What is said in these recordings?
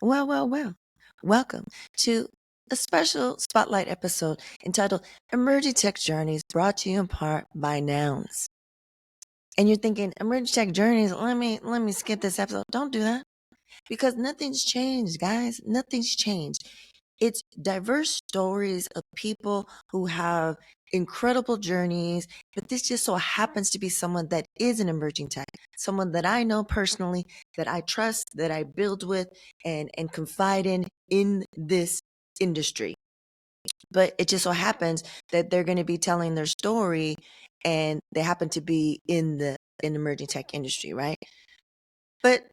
Well. Welcome to a special spotlight episode entitled Emerging Tech Journeys, brought to you in part by Nouns. And you're thinking, Emerging Tech Journeys, let me skip this episode. Don't do that. Because nothing's changed, guys. Nothing's changed. It's diverse stories of people who have incredible journeys, but this just so happens to be someone that is an emerging tech, someone that I know personally, that I trust, that I build with and confide in this industry. But it just so happens that they're going to be telling their story and they happen to be in the emerging tech industry, right? But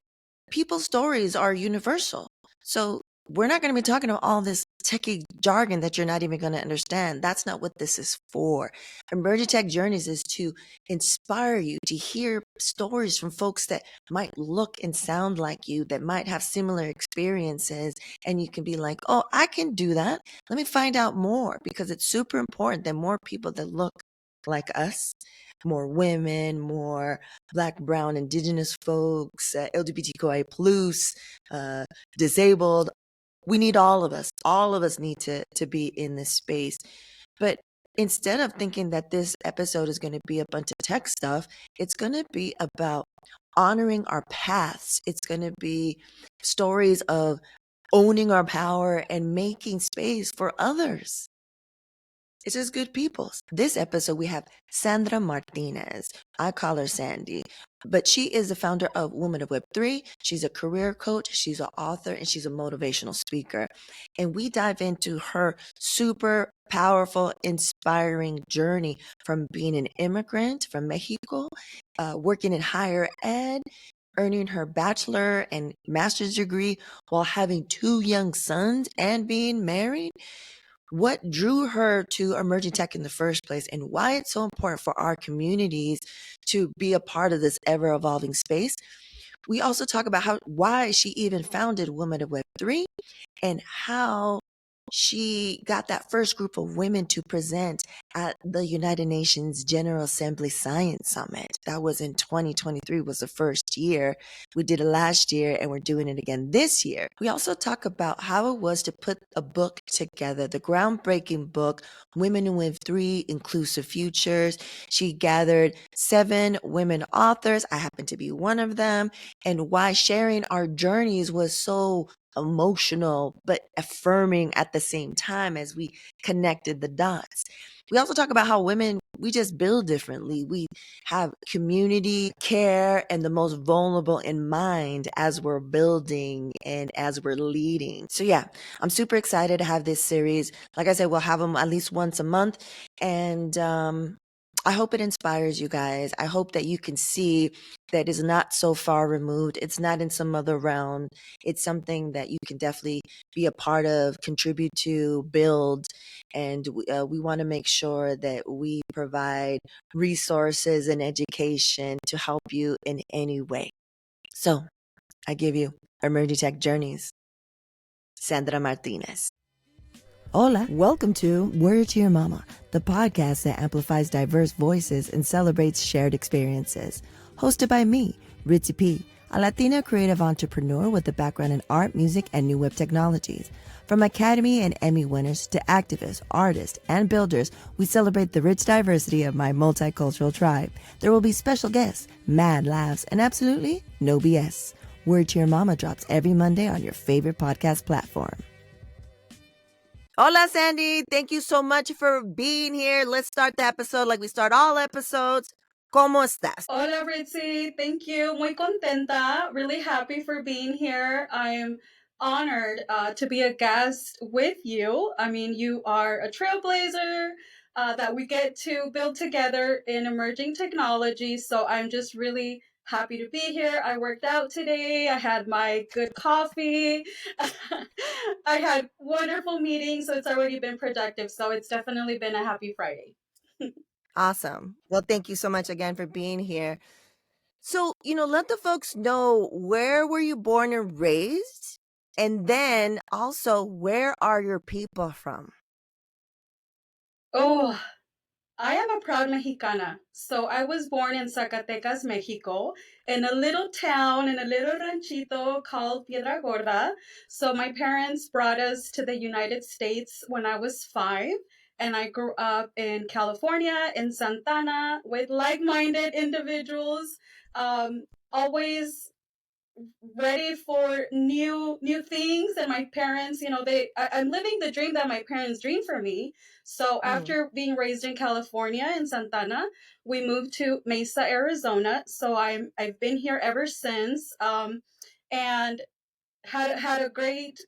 people's stories are universal. So we're not going to be talking about all this techie jargon that you're not even going to understand. That's not what this is for. Emerging Tech Journeys is to inspire you to hear stories from folks that might look and sound like you, that might have similar experiences. And you can be like, oh, I can do that. Let me find out more, because it's super important that more people that look like us, more women, more Black, brown, indigenous folks, LGBTQI plus, disabled. We need all of us. All of us need to be in this space. But instead of thinking that this episode is going to be a bunch of tech stuff, it's going to be about honoring our paths. It's going to be stories of owning our power and making space for others. It's just good people. This episode, we have Sandra Martinez. I call her Sandy, but she is the founder of Women of Web3. She's a career coach, she's an author, and she's a motivational speaker. And we dive into her super powerful, inspiring journey from being an immigrant from Mexico, working in higher ed, earning her bachelor and master's degree while having 2 young sons and being married. What drew her to emerging tech in the first place, and why it's so important for our communities to be a part of this ever evolving space. We also talk about why she even founded Women of Web3 and how she got that first group of women to present at the United Nations General Assembly Science Summit. That was in 2023, was the first year. We did it last year and we're doing it again this year. We also talk about how it was to put a book together, the groundbreaking book, Women in Web3, Inclusive Futures. She gathered 7 women authors. I happen to be one of them, and why sharing our journeys was so emotional but affirming at the same time as we connected the dots. We also talk about how women, we just build differently. We have community, care, and the most vulnerable in mind as we're building and as we're leading. So yeah, I'm super excited to have this series. Like I said, we'll have them at least once a month. And I hope it inspires you guys. I hope that you can see that it's not so far removed. It's not in some other realm. It's something that you can definitely be a part of, contribute to, build. And we want to make sure that we provide resources and education to help you in any way. So I give you Emerging Tech Journeys, Sandra Martinez. Hola. Welcome to Word to Your Mama, the podcast that amplifies diverse voices and celebrates shared experiences. Hosted by me, Ritzy P., a Latina creative entrepreneur with a background in art, music, and new web technologies. From Academy and Emmy winners to activists, artists, and builders, we celebrate the rich diversity of my multicultural tribe. There will be special guests, mad laughs, and absolutely no BS. Word to Your Mama drops every Monday on your favorite podcast platform. Hola, Sandy. Thank you so much for being here. Let's start the episode like we start all episodes. ¿Cómo estás? Hola, Ritzy. Thank you. Muy contenta. Really happy for being here. I'm honored to be a guest with you. I mean, you are a trailblazer that we get to build together in emerging technology. So I'm just really happy to be here. I worked out today. I had my good coffee. I had wonderful meetings. So it's already been productive. So it's definitely been a happy Friday. Awesome. Well, thank you so much again for being here. So, let the folks know, where were you born and raised? And then also, where are your people from? Oh, I am a proud Mexicana. So I was born in Zacatecas, Mexico, in a little town, in a little ranchito called Piedra Gorda. So my parents brought us to the United States when I was 5. And I grew up in California, in Santana, with like minded individuals. Always ready for new things, and my parents, I'm living the dream that my parents dreamed for me. So Mm. after being raised in California in Santana, we moved to Mesa, Arizona. So I've been here ever since, and had a great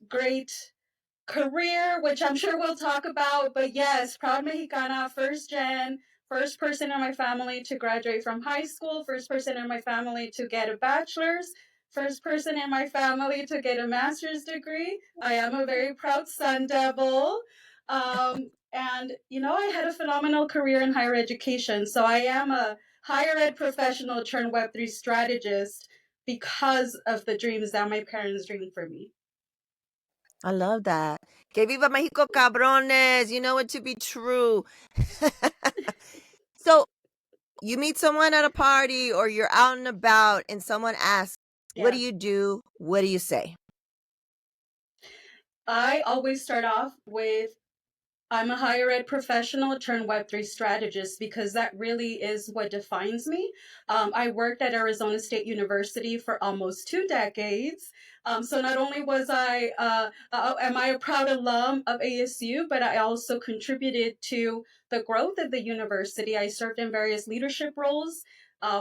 career, which I'm sure we'll talk about. But yes, proud Mexicana, first gen, first person in my family to graduate from high school, first person in my family to get a bachelor's, first person in my family to get a master's degree. I am a very proud Sun Devil. And, I had a phenomenal career in higher education. So I am a higher ed professional turned Web3 strategist because of the dreams that my parents dreamed for me. I love that. Que viva Mexico, cabrones. You know it to be true. So you meet someone at a party or you're out and about and someone asks, what do Yeah. you do? What do you say? I always start off with I'm a higher ed professional turned Web3 strategist because that really is what defines me. I worked at Arizona State University for almost 2 decades. So not only am I a proud alum of ASU, but I also contributed to the growth of the university. I served in various leadership roles.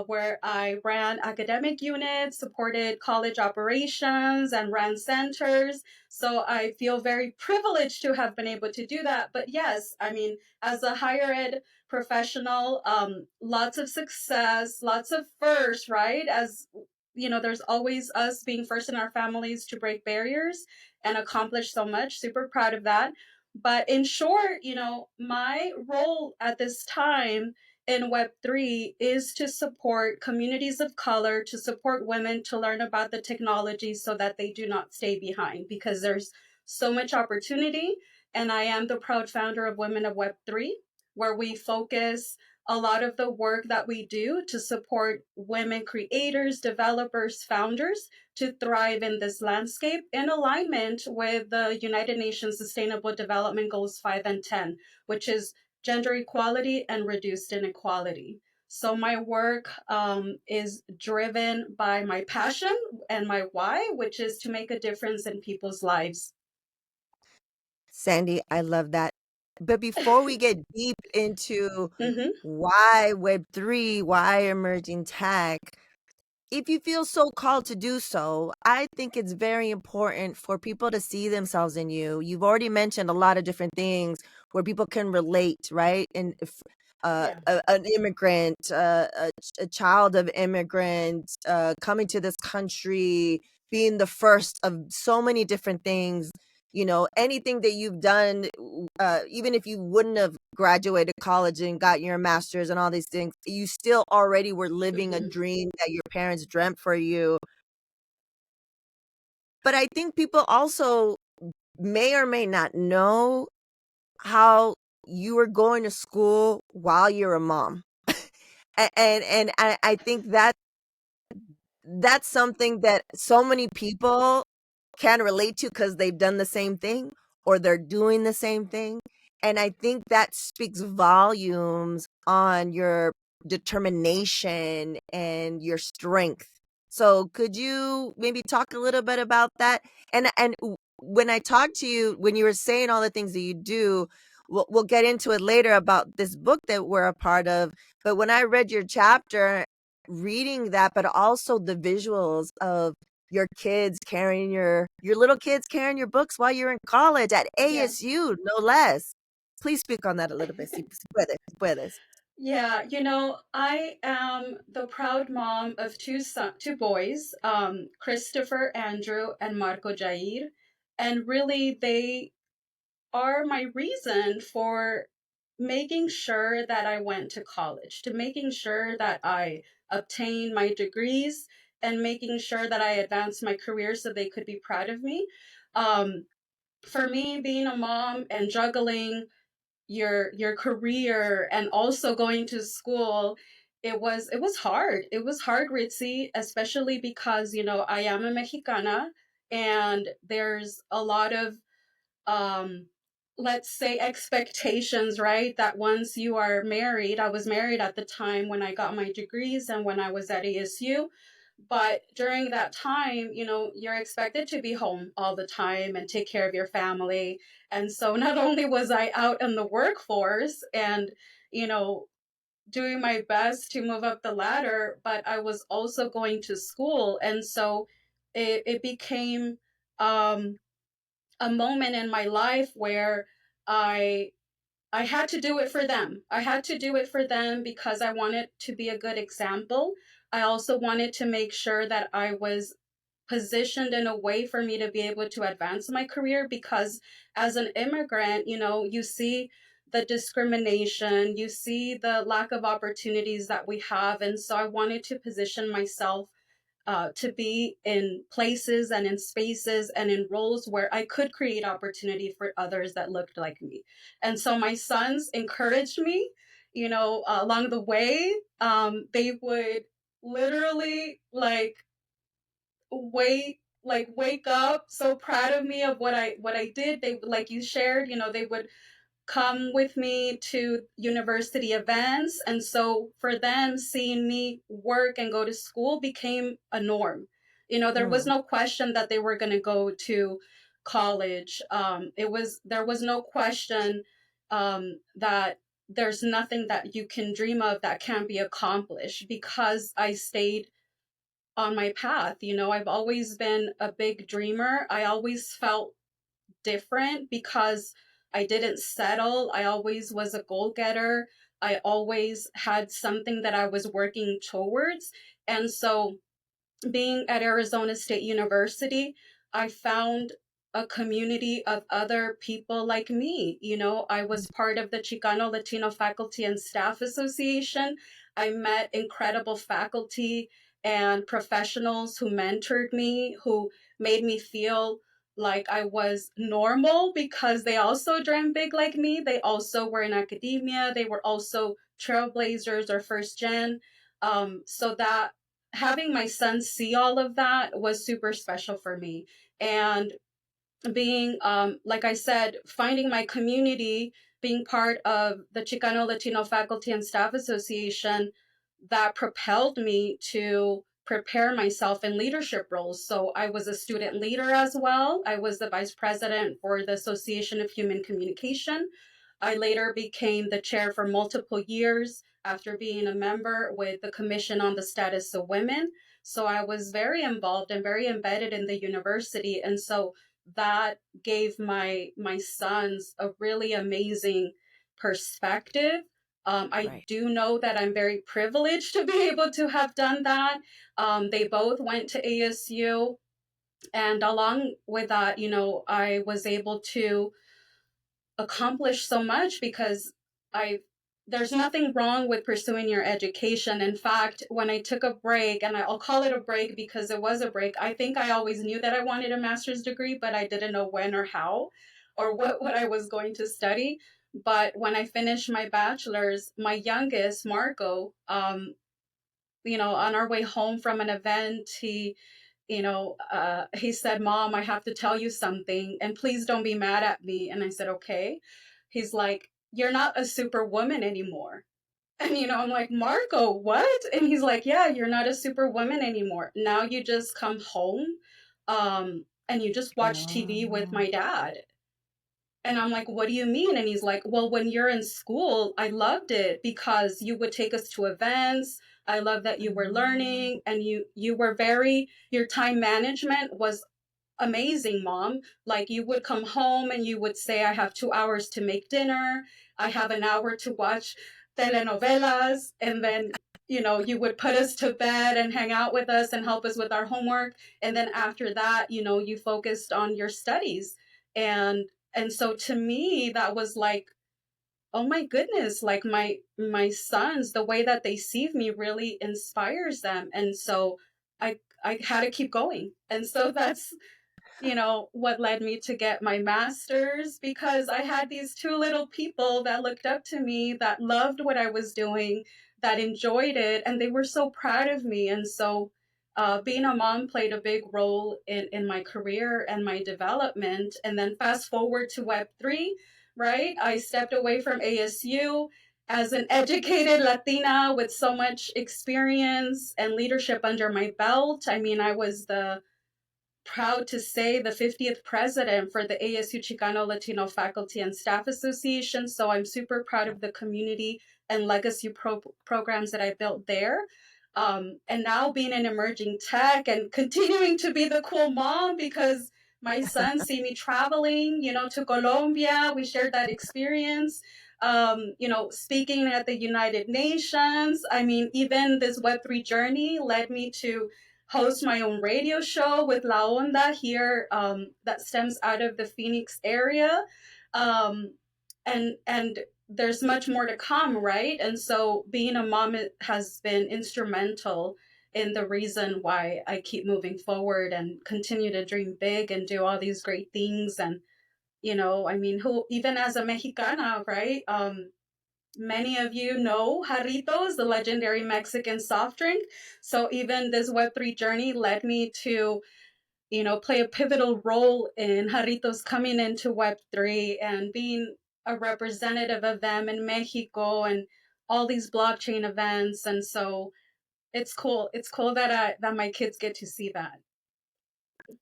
Where I ran academic units, supported college operations, and ran centers. So I feel very privileged to have been able to do that. But yes, I mean, as a higher ed professional, lots of success, lots of firsts, right? As there's always us being first in our families to break barriers and accomplish so much. Super proud of that. But in short, my role at this time in Web3 is to support communities of color, to support women to learn about the technology so that they do not stay behind because there's so much opportunity. And I am the proud founder of Women of Web3, where we focus a lot of the work that we do to support women creators, developers, founders to thrive in this landscape in alignment with the United Nations Sustainable Development Goals 5 and 10, which is gender equality and reduced inequality. So my work is driven by my passion and my why, which is to make a difference in people's lives. Sandy, I love that. But before we get deep into Mm-hmm. why Web3, why emerging tech, if you feel so called to do so, I think it's very important for people to see themselves in you. You've already mentioned a lot of different things where people can relate, right? And if Yeah. an immigrant, a child of immigrants coming to this country, being the first of so many different things, anything that you've done, even if you wouldn't have graduated college and got your master's and all these things, you still already were living a Mm-hmm. dream that your parents dreamt for you. But I think people also may or may not know how you were going to school while you're a mom. And I think that's something that so many people can relate to because they've done the same thing or they're doing the same thing. And I think that speaks volumes on your determination and your strength. So could you maybe talk a little bit about that? And when I talked to you, when you were saying all the things that you do, we'll get into it later about this book that we're a part of. But when I read your chapter, reading that, but also the visuals of your kids carrying your little kids carrying your books while you're in college at Yeah. ASU, no less. Please speak on that a little bit, si puedes, si puedes. Yeah, I am the proud mom of two boys, Christopher Andrew and Marco Jair, and really they are my reason for making sure that I went to college, to making sure that I obtained my degrees and making sure that I advanced my career so they could be proud of me. For me, being a mom and juggling your career and also going to school, it was hard. It was hard, Ritzy, especially because, I am a Mexicana, and there's a lot of, um let's say, expectations, right? That once you are married, I was married at the time when I got my degrees and when I was at ASU, but during that time, you're expected to be home all the time and take care of your family. And so not only was I out in the workforce and, you know, doing my best to move up the ladder, but I was also going to school. And so it became, um, a moment in my life where I I had to do it for them. I had to do it for them because I wanted to be a good example. I also wanted to make sure that I was positioned in a way for me to be able to advance my career, because as an immigrant, you see the discrimination, you see the lack of opportunities that we have. And so I wanted to position myself to be in places and in spaces and in roles where I could create opportunity for others that looked like me. And so my sons encouraged me, along the way. They would literally wake up so proud of me of what I did. They, like you shared, they would come with me to university events. And so for them, seeing me work and go to school became a norm. There was Mm, no question that they were going to go to college. There was no question that there's nothing that you can dream of that can't be accomplished, because I stayed on my path. I've always been a big dreamer. I always felt different because I didn't settle. I always was a goal getter. I always had something that I was working towards. And so, being at Arizona State University, I found a community of other people like me. I was part of the Chicano Latino Faculty and Staff Association. I met incredible faculty and professionals who mentored me, who made me feel like I was normal, because they also dreamed big like me. They also were in academia. They were also trailblazers or first gen. So that having my son see all of that was super special for me. And being, like I said, finding my community, being part of the Chicano Latino Faculty and Staff Association, that propelled me to prepare myself in leadership roles. So I was a student leader as well. I was the vice president for the Association of Human Communication. I later became the chair for multiple years after being a member with the Commission on the Status of Women. So I was very involved and very embedded in the university. And so that gave my sons a really amazing perspective. I right. do know that I'm very privileged to be able to have done that. They both went to ASU, and along with that, I was able to accomplish so much because I there's nothing wrong with pursuing your education. In fact, when I took a break, and I'll call it a break because it was a break, I think I always knew that I wanted a master's degree, but I didn't know when or how or what I was going to study. But when I finished my bachelor's, my youngest, Marco, on our way home from an event, he said, "Mom, I have to tell you something, and please don't be mad at me." And I said, "Okay." He's like, "You're not a superwoman anymore." And, I'm like, "Marco, what?" And he's like, "Yeah, you're not a superwoman anymore. Now you just come home, and you just watch TV with Oh, my dad." And I'm like, "What do you mean?" And he's like, "Well, when you're in school, I loved it because you would take us to events. I love that you were mm, learning, and you were very, your time management was amazing, Mom. Like, you would come home and you would say, I have 2 hours to make dinner. I have an hour to watch telenovelas. And then, you would put us to bed and hang out with us and help us with our homework. And then after that, you focused on your studies. And so to me, that was like, oh my goodness, like my sons, the way that they see me really inspires them. And so I had to keep going. And so what led me to get my master's, because I had these two little people that looked up to me, that loved what I was doing, that enjoyed it, and they were so proud of me. And so being a mom played a big role in my career and my development. And then fast forward to Web3, right? I stepped away from ASU as an educated Latina with so much experience and leadership under my belt. I mean, I was the proud to say the 50th president for the ASU Chicano Latino Faculty and Staff Association. So I'm super proud of the community and legacy programs that I built there. And now being in emerging tech and continuing to be the cool mom, because my son see me traveling, to Colombia. We shared that experience. Speaking at the United Nations. I mean, even this Web3 journey led me to host my own radio show with La Onda here, that stems out of the Phoenix area. Um, and there's much more to come, right? And so being a mom has been instrumental in the reason why I keep moving forward and continue to dream big and do all these great things. And, I mean, who, even as a Mexicana, right? Many of you know Jarritos, the legendary Mexican soft drink. So even this Web3 journey led me to, play a pivotal role in Jarritos coming into Web3 and being a representative of them in Mexico and all these blockchain events. And so it's cool. It's cool that that my kids get to see that.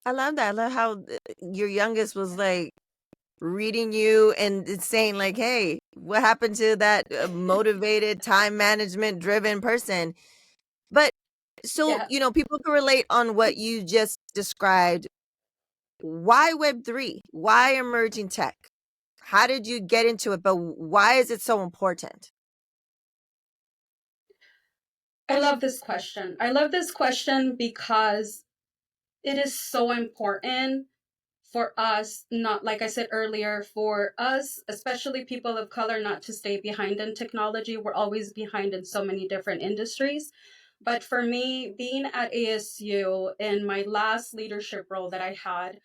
I love that. I love how your youngest was like reading you and it's saying like, "Hey, what happened to that motivated, time management driven person?" But so, Yeah. people can relate on what you just described. Why Web3? Why emerging tech? How did you get into it? But why is it so important? I love this question. I love this question because it is so important for us, not, like I said earlier, for us, especially people of color, not to stay behind in technology. We're always behind in so many different industries. But for me, being at ASU in my last leadership role that I had,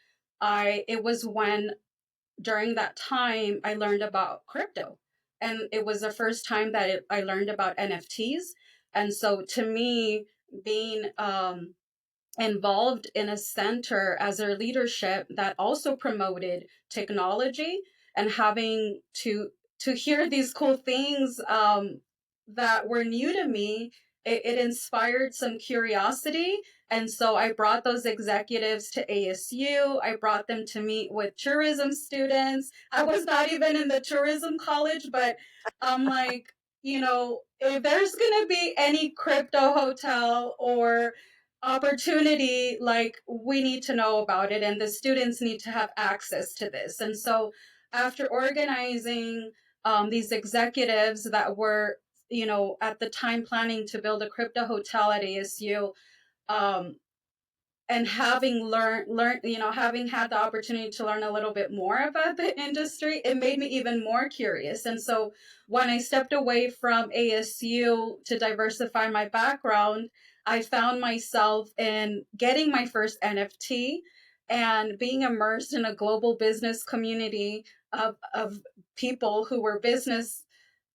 it was when during that time I learned about crypto. And it was the first time that I learned about NFTs. And so to me, being involved in a center as their leadership that also promoted technology and having to hear these cool things that were new to me, it inspired some curiosity. And so I brought those executives to ASU. I brought them to meet with tourism students. I was not even in the tourism college, but I'm like, if there's going to be any crypto hotel or opportunity, like, we need to know about it and the students need to have access to this. And so after organizing these executives that were, at the time planning to build a crypto hotel at ASU, um, and having having had the opportunity to learn a little bit more about the industry, it made me even more curious. And so when I stepped away from ASU to diversify my background, I found myself in getting my first NFT and being immersed in a global business community of people who were business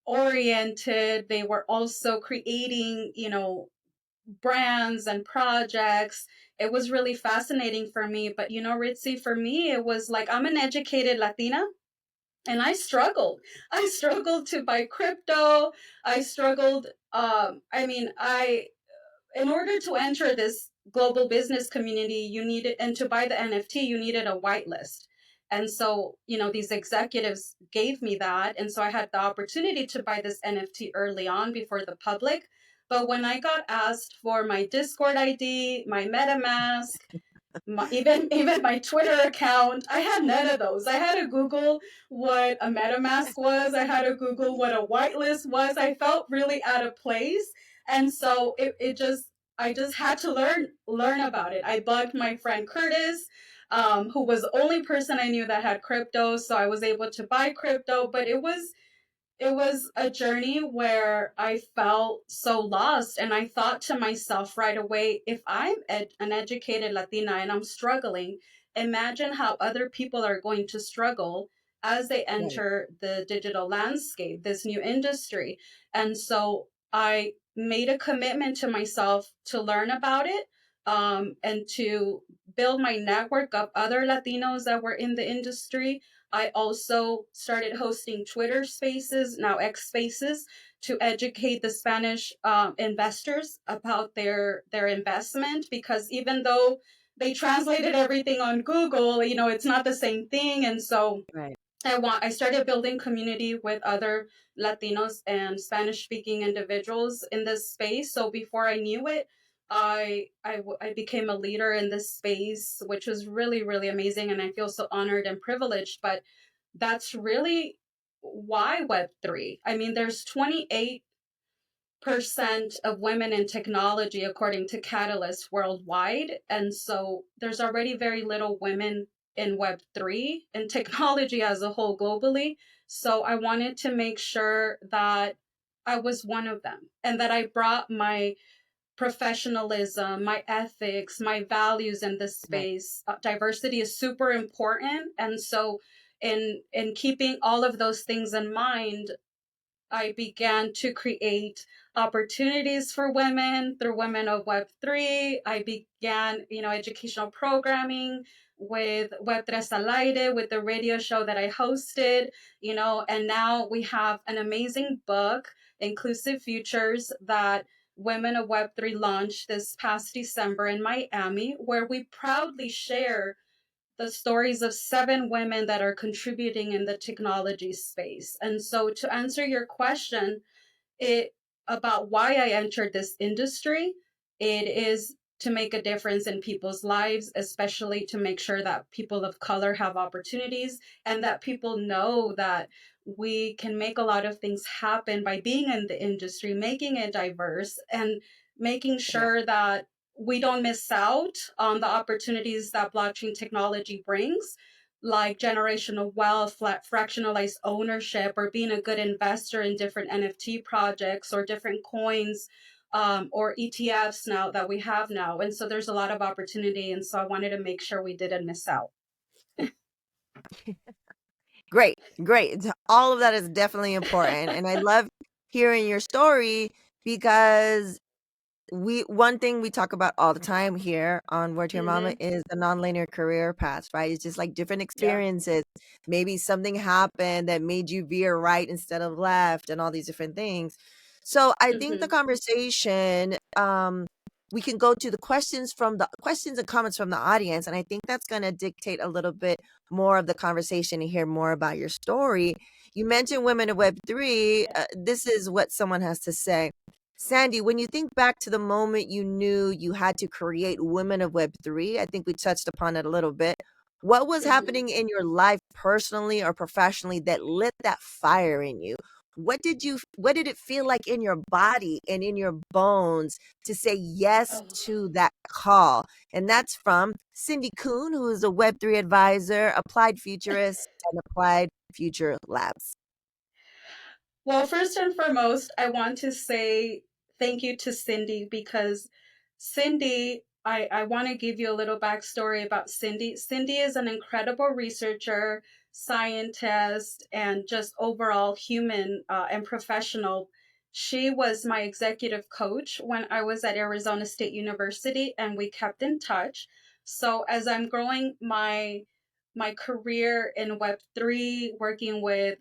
oriented. They were also creating, brands and projects. It was really fascinating for me. But Ritzy, for me, it was like, I'm an educated Latina and I struggled. I struggled to buy crypto. I struggled. I mean, in order to enter this global business community, you needed, and to buy the NFT, you needed a whitelist. And so, these executives gave me that. And so I had the opportunity to buy this NFT early on before the public. But when I got asked for my Discord ID, my MetaMask, even my Twitter account, I had none of those. I had to Google what a MetaMask was. I had to Google what a whitelist was. I felt really out of place, and so I just had to learn about it. I bugged my friend Curtis, who was the only person I knew that had crypto, so I was able to buy crypto. But it was a journey where I felt so lost. And I thought to myself right away, if I'm an educated Latina and I'm struggling imagine how other people are going to struggle as they Right. enter the digital landscape, this new industry. And so I made a commitment to myself to learn about it, and to build my network of other Latinos that were in the industry. I also started hosting Twitter spaces, now X spaces, to educate the Spanish investors about their investment, because even though they translated everything on Google, it's not the same thing. And so Right. I started building community with other Latinos and Spanish speaking individuals in this space. So before I knew it, I became a leader in this space, which was really, really amazing. And I feel so honored and privileged. But that's really why Web3. I mean, there's 28% of women in technology, according to Catalyst worldwide. And so there's already very little women in Web3 and technology as a whole globally. So I wanted to make sure that I was one of them and that I brought my professionalism, my ethics, my values in this Right. space. Diversity is super important. And so in keeping all of those things in mind, I began to create opportunities for women through Women of Web3. I began, educational programming with Web3 Al Aire, with the radio show that I hosted, and now we have an amazing book, Inclusive Futures, that Women of Web3 launched this past December in Miami, where we proudly share the stories of 7 women that are contributing in the technology space. And so, to answer your question, it about why I entered this industry, it is to make a difference in people's lives, especially to make sure that people of color have opportunities and that people know that we can make a lot of things happen by being in the industry, making it diverse, and making Yeah. sure that we don't miss out on the opportunities that blockchain technology brings, like generational wealth, fractionalized ownership, or being a good investor in different NFT projects or different coins, or ETFs now that we have now. And so there's a lot of opportunity. And so I wanted to make sure we didn't miss out. Great. Great. All of that is definitely important. And I love hearing your story because one thing we talk about all the time here on Word to Your Mama Mm-hmm. is the nonlinear career paths, right? It's just like different Yeah. experiences. Maybe something happened that made you veer right instead of left and all these different things. So I think the Mm-hmm. conversation, we can go to the questions and comments from the audience. And I think that's going to dictate a little bit more of the conversation and hear more about your story. You mentioned Women of Web3. This is what someone has to say. Sandy, when you think back to the moment you knew you had to create Women of Web3, I think we touched upon it a little bit. What was Mm-hmm. happening in your life personally or professionally that lit that fire in you? What did it feel like in your body and in your bones to say yes Oh. to that call? And that's from Cindy Kuhn, who is a Web3 advisor, applied futurist, and applied future labs. Well, first and foremost, I want to say thank you to Cindy, because Cindy, I want to give you a little backstory about Cindy. Cindy is an incredible researcher, scientist, and just overall human, and professional. She was my executive coach when I was at Arizona State University, and we kept in touch. So as I'm growing my career in Web3, working with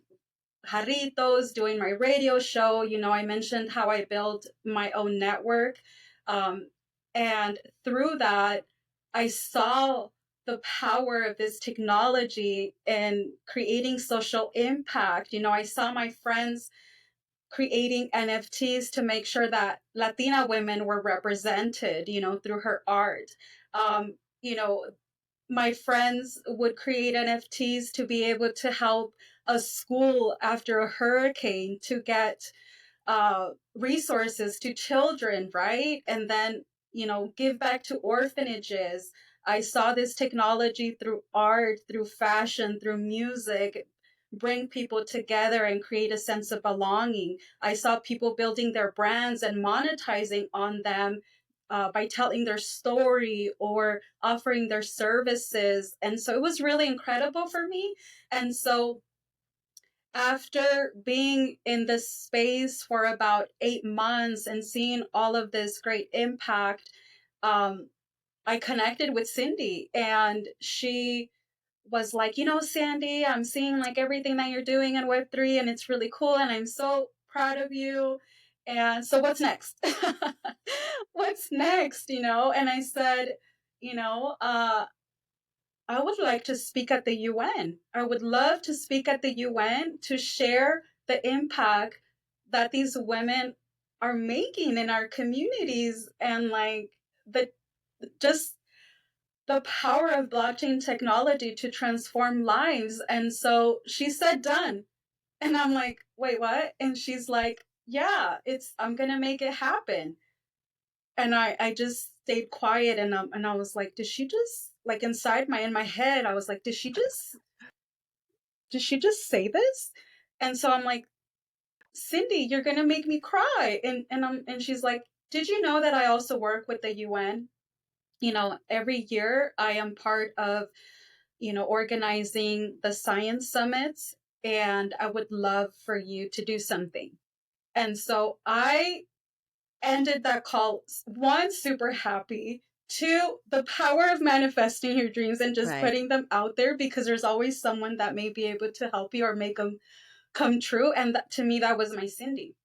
Jarritos, doing my radio show. I mentioned how I built my own network. Um, and through that, I saw the power of this technology in creating social impact. I saw my friends creating NFTs to make sure that Latina women were represented, through her art. You know, my friends would create NFTs to be able to help a school after a hurricane to get resources to children, right? And then, give back to orphanages. I saw this technology through art, through fashion, through music, bring people together and create a sense of belonging. I saw people building their brands and monetizing on them by telling their story or offering their services. And so it was really incredible for me. And so after being in this space for about 8 months and seeing all of this great impact, um, I connected with Cindy, and she was like, Sandy, I'm seeing like everything that you're doing in Web3, and it's really cool, and I'm so proud of you. And so what's next? What's next? And I said, you know, uh, I would like to speak at the UN. I would love to speak at the UN to share the impact that these women are making in our communities, and like the just the power of blockchain technology to transform lives. And so she said, done. And I'm like, wait, what? And she's like, yeah, I'm going to make it happen. And I just stayed quiet, and I was like, did she just, like, in my head, I was like, did she just say this? And so I'm like, Cindy, you're going to make me cry. And she's like, did you know that I also work with the UN? Every year I am part of organizing the science summits, and I would love for you to do something. And so I ended that call, one, super happy, two, the power of manifesting your dreams and just putting them out there, because there's always someone that may be able to help you or make them come true. And to me, that was my Cindy.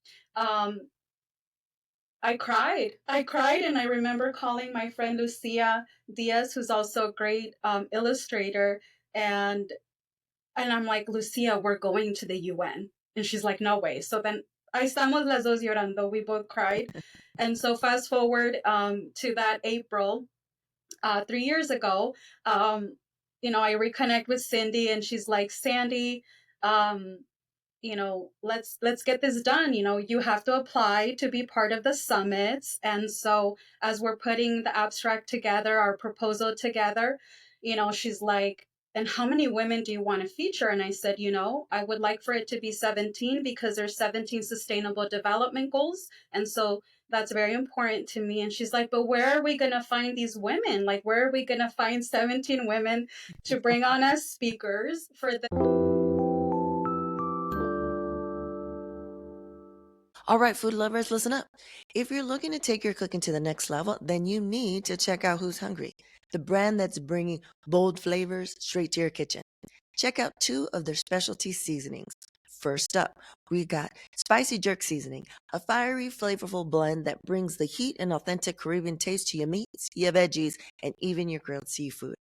I cried. And I remember calling my friend Lucia Diaz, who's also a great illustrator, and I'm like, Lucia, we're going to the UN. And she's like, no way. So then ahí estamos las dos llorando. We both cried. And so fast forward to that April, 3 years ago, I reconnect with Cindy, and she's like, Sandy, um, let's get this done. You have to apply to be part of the summits. And so as we're putting the abstract together, our proposal together, she's like, and how many women do you want to feature? And I said, I would like for it to be 17, because there's 17 sustainable development goals. And so that's very important to me. And she's like, but where are we going to find these women? Like, where are we going to find 17 women to bring on as speakers for the All right, food lovers, listen up. If you're looking to take your cooking to the next level, then you need to check out Who's Hungry, the brand that's bringing bold flavors straight to your kitchen. Check out 2 of their specialty seasonings. First up, we got Spicy Jerk Seasoning, a fiery, flavorful blend that brings the heat and authentic Caribbean taste to your meats, your veggies, and even your grilled seafood.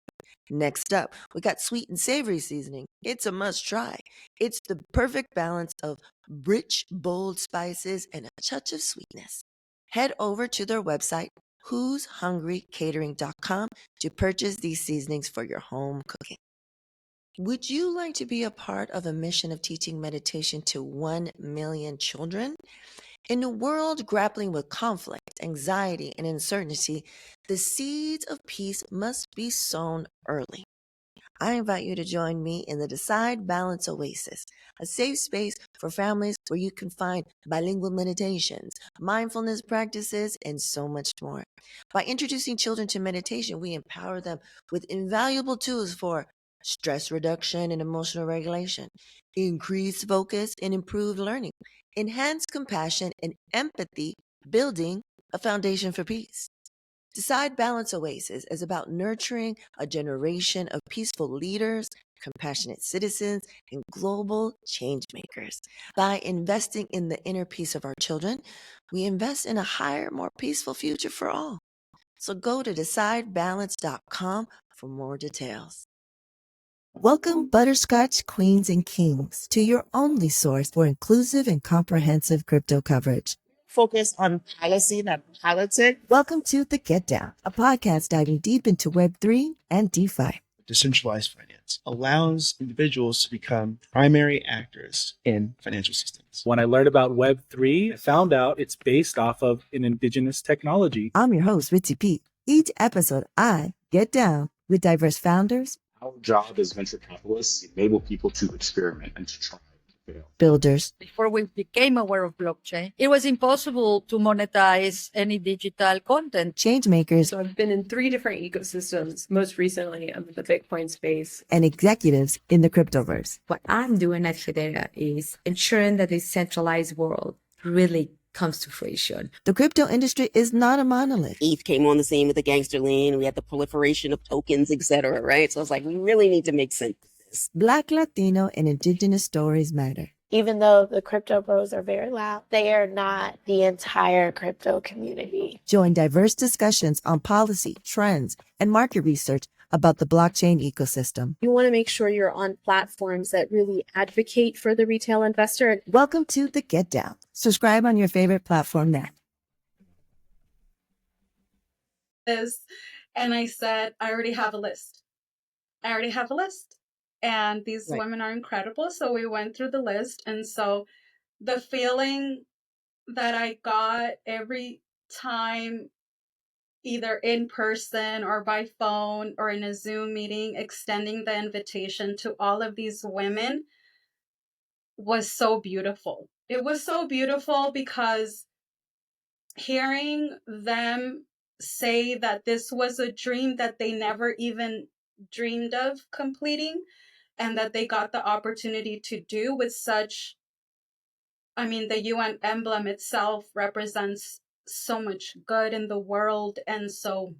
Next up, we got Sweet and Savory Seasoning. It's a must try. It's the perfect balance of rich, bold spices and a touch of sweetness. Head over to their website, who'shungrycatering.com, to purchase these seasonings for your home cooking. Would you like to be a part of a mission of teaching meditation to 1 million children? In a world grappling with conflict, anxiety, and uncertainty, the seeds of peace must be sown early. I invite you to join me in the Decide Balance Oasis, a safe space for families where you can find bilingual meditations, mindfulness practices, and so much more. By introducing children to meditation, we empower them with invaluable tools for stress reduction and emotional regulation, increased focus and improved learning, enhanced compassion and empathy, building a foundation for peace. Decide Balance Oasis is about nurturing a generation of peaceful leaders, compassionate citizens, and global change makers. By investing in the inner peace of our children, we invest in a higher, more peaceful future for all. So go to decidebalance.com for more details. Welcome, Butterscotch Queens and Kings, to your only source for inclusive and comprehensive crypto coverage. Focus on policy, not politics. Welcome to The Get Down, a podcast diving deep into Web3 and DeFi. Decentralized finance allows individuals to become primary actors in financial systems. When I learned about Web3, I found out it's based off of an indigenous technology. I'm your host, Ritzy Pete. Each episode, I get down with diverse founders. Our job as venture capitalists is to enable people to experiment and to try. builders, before we became aware of blockchain, it was impossible to monetize any digital content. change makers, So I've been in 3 different ecosystems. Most recently, I'm in the Bitcoin space. and executives in the cryptoverse. What I'm doing at Hedera is ensuring that the centralized world really comes to fruition. The crypto industry is not a monolith. ETH came on the scene with the gangster lean. We had the proliferation of tokens, et cetera, right? So I was like, we really need to make sense of this. Black, Latino, and indigenous stories matter. Even though the crypto bros are very loud, they are not the entire crypto community. Join diverse discussions on policy, trends, and market research about the blockchain ecosystem. You want to make sure you're on platforms that really advocate for the retail investor. Welcome to The Get Down. Subscribe on your favorite platform now. And I said, I already have a list. And these women are incredible. So we went through the list. And so the feeling that I got every time, either in person or by phone or in a Zoom meeting, extending the invitation to all of these women was so beautiful. It was so beautiful because hearing them say that this was a dream that they never even dreamed of completing, and that they got the opportunity to do with such, I mean, the UN emblem itself represents so much good in the world. And so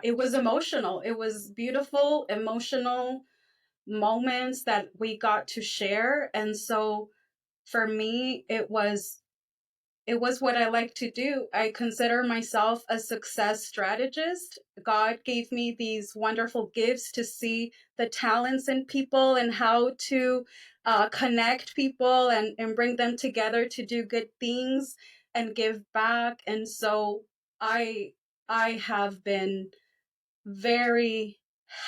it was emotional. It was beautiful, emotional moments that we got to share. And so for me, it was what I like to do. I consider myself a success strategist. God gave me these wonderful gifts to see the talents in people and how to connect people and bring them together to do good things and give back. And so I have been very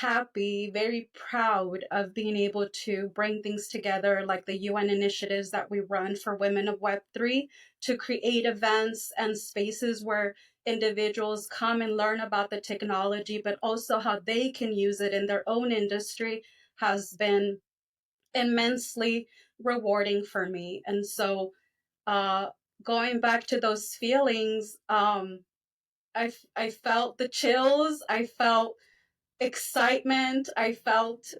happy, very proud of being able to bring things together like the UN initiatives that we run for Women of Web3 to create events and spaces where individuals come and learn about the technology, but also how they can use it in their own industry has been immensely rewarding for me. And so going back to those feelings, I felt the chills, I felt excitement. I felt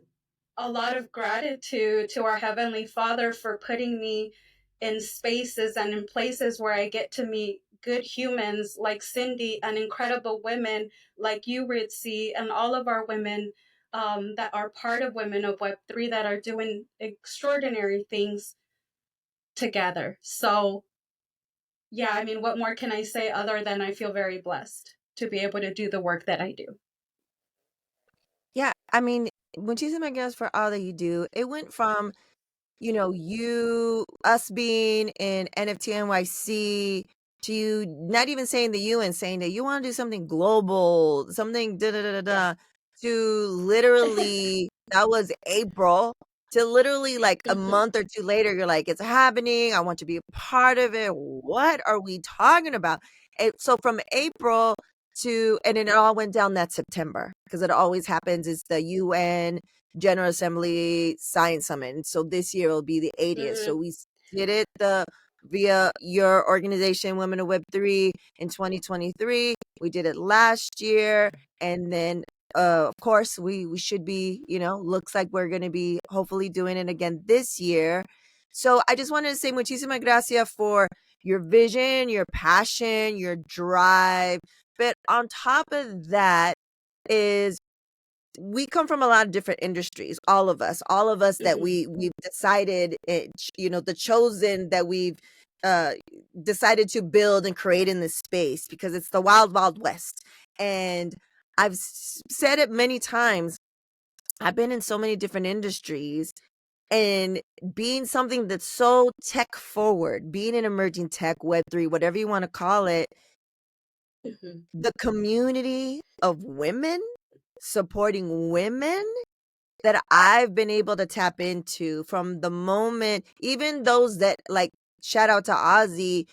a lot of gratitude to our Heavenly Father for putting me in spaces and in places where I get to meet good humans like Cindy and incredible women like you, Ritzy, and all of our women that are part of Women of Web3 that are doing extraordinary things together. So, yeah, I mean, what more can I say other than I feel very blessed to be able to do the work that I do? Yeah, I mean, muchísimas gracias for all that you do. It went from, us being in NFT NYC to you not even saying the UN, saying that you want to do something global, something da da da da da, to literally, that was April, to literally like a month or two later, you're like, it's happening. I want to be a part of it. What are we talking about? So from April and then it all went down that September, because it always happens. It's the UN General Assembly Science Summit. And so this year will be the 80th. So we did it via your organization, Women of Web3, in 2023. We did it last year. And then, of course, we should be, looks like we're going to be hopefully doing it again this year. So I just wanted to say muchísimas gracias for your vision, your passion, your drive. But on top of that is we come from a lot of different industries, all of us that we've decided, the chosen that we've decided to build and create in this space, because it's the wild, wild west. And I've said it many times. I've been in so many different industries, and being something that's so tech forward, being an emerging tech, Web3, whatever you want to call it, the community of women supporting women that I've been able to tap into from the moment, even those that, like, shout out to Ozzy,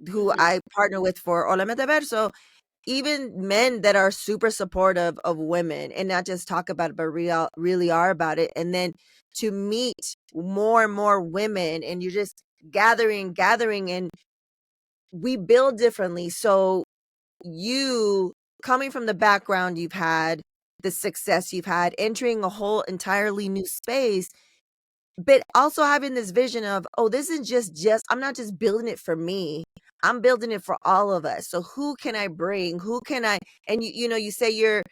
who I partner with for Hola Metaverso. even men that are super supportive of women and not just talk about it, but really are about it. And then to meet more and more women, and you're just gathering, and we build differently. So you, coming from the background you've had, the success you've had, entering a whole entirely new space, but also having this vision of, oh, this is just I'm not just building it for me, I'm building it for all of us. So who can I bring, who can I, and you know, you say you're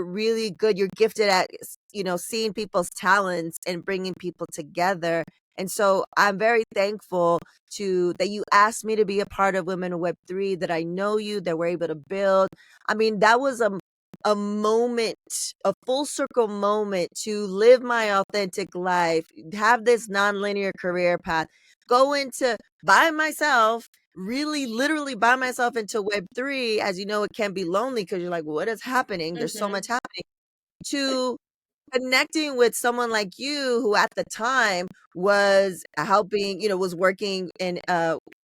really good, you're gifted at, you know, seeing people's talents and bringing people together. And so I'm very thankful to that you asked me to be a part of Women of Web3, that I know you, that we're able to build. I mean, that was a moment, a full circle moment to live my authentic life, have this nonlinear career path, go into by myself, really literally by myself into Web3. As you know, it can be lonely because you're like, what is happening? There's so much happening. To connecting with someone like you, who at the time was helping, you know, was working in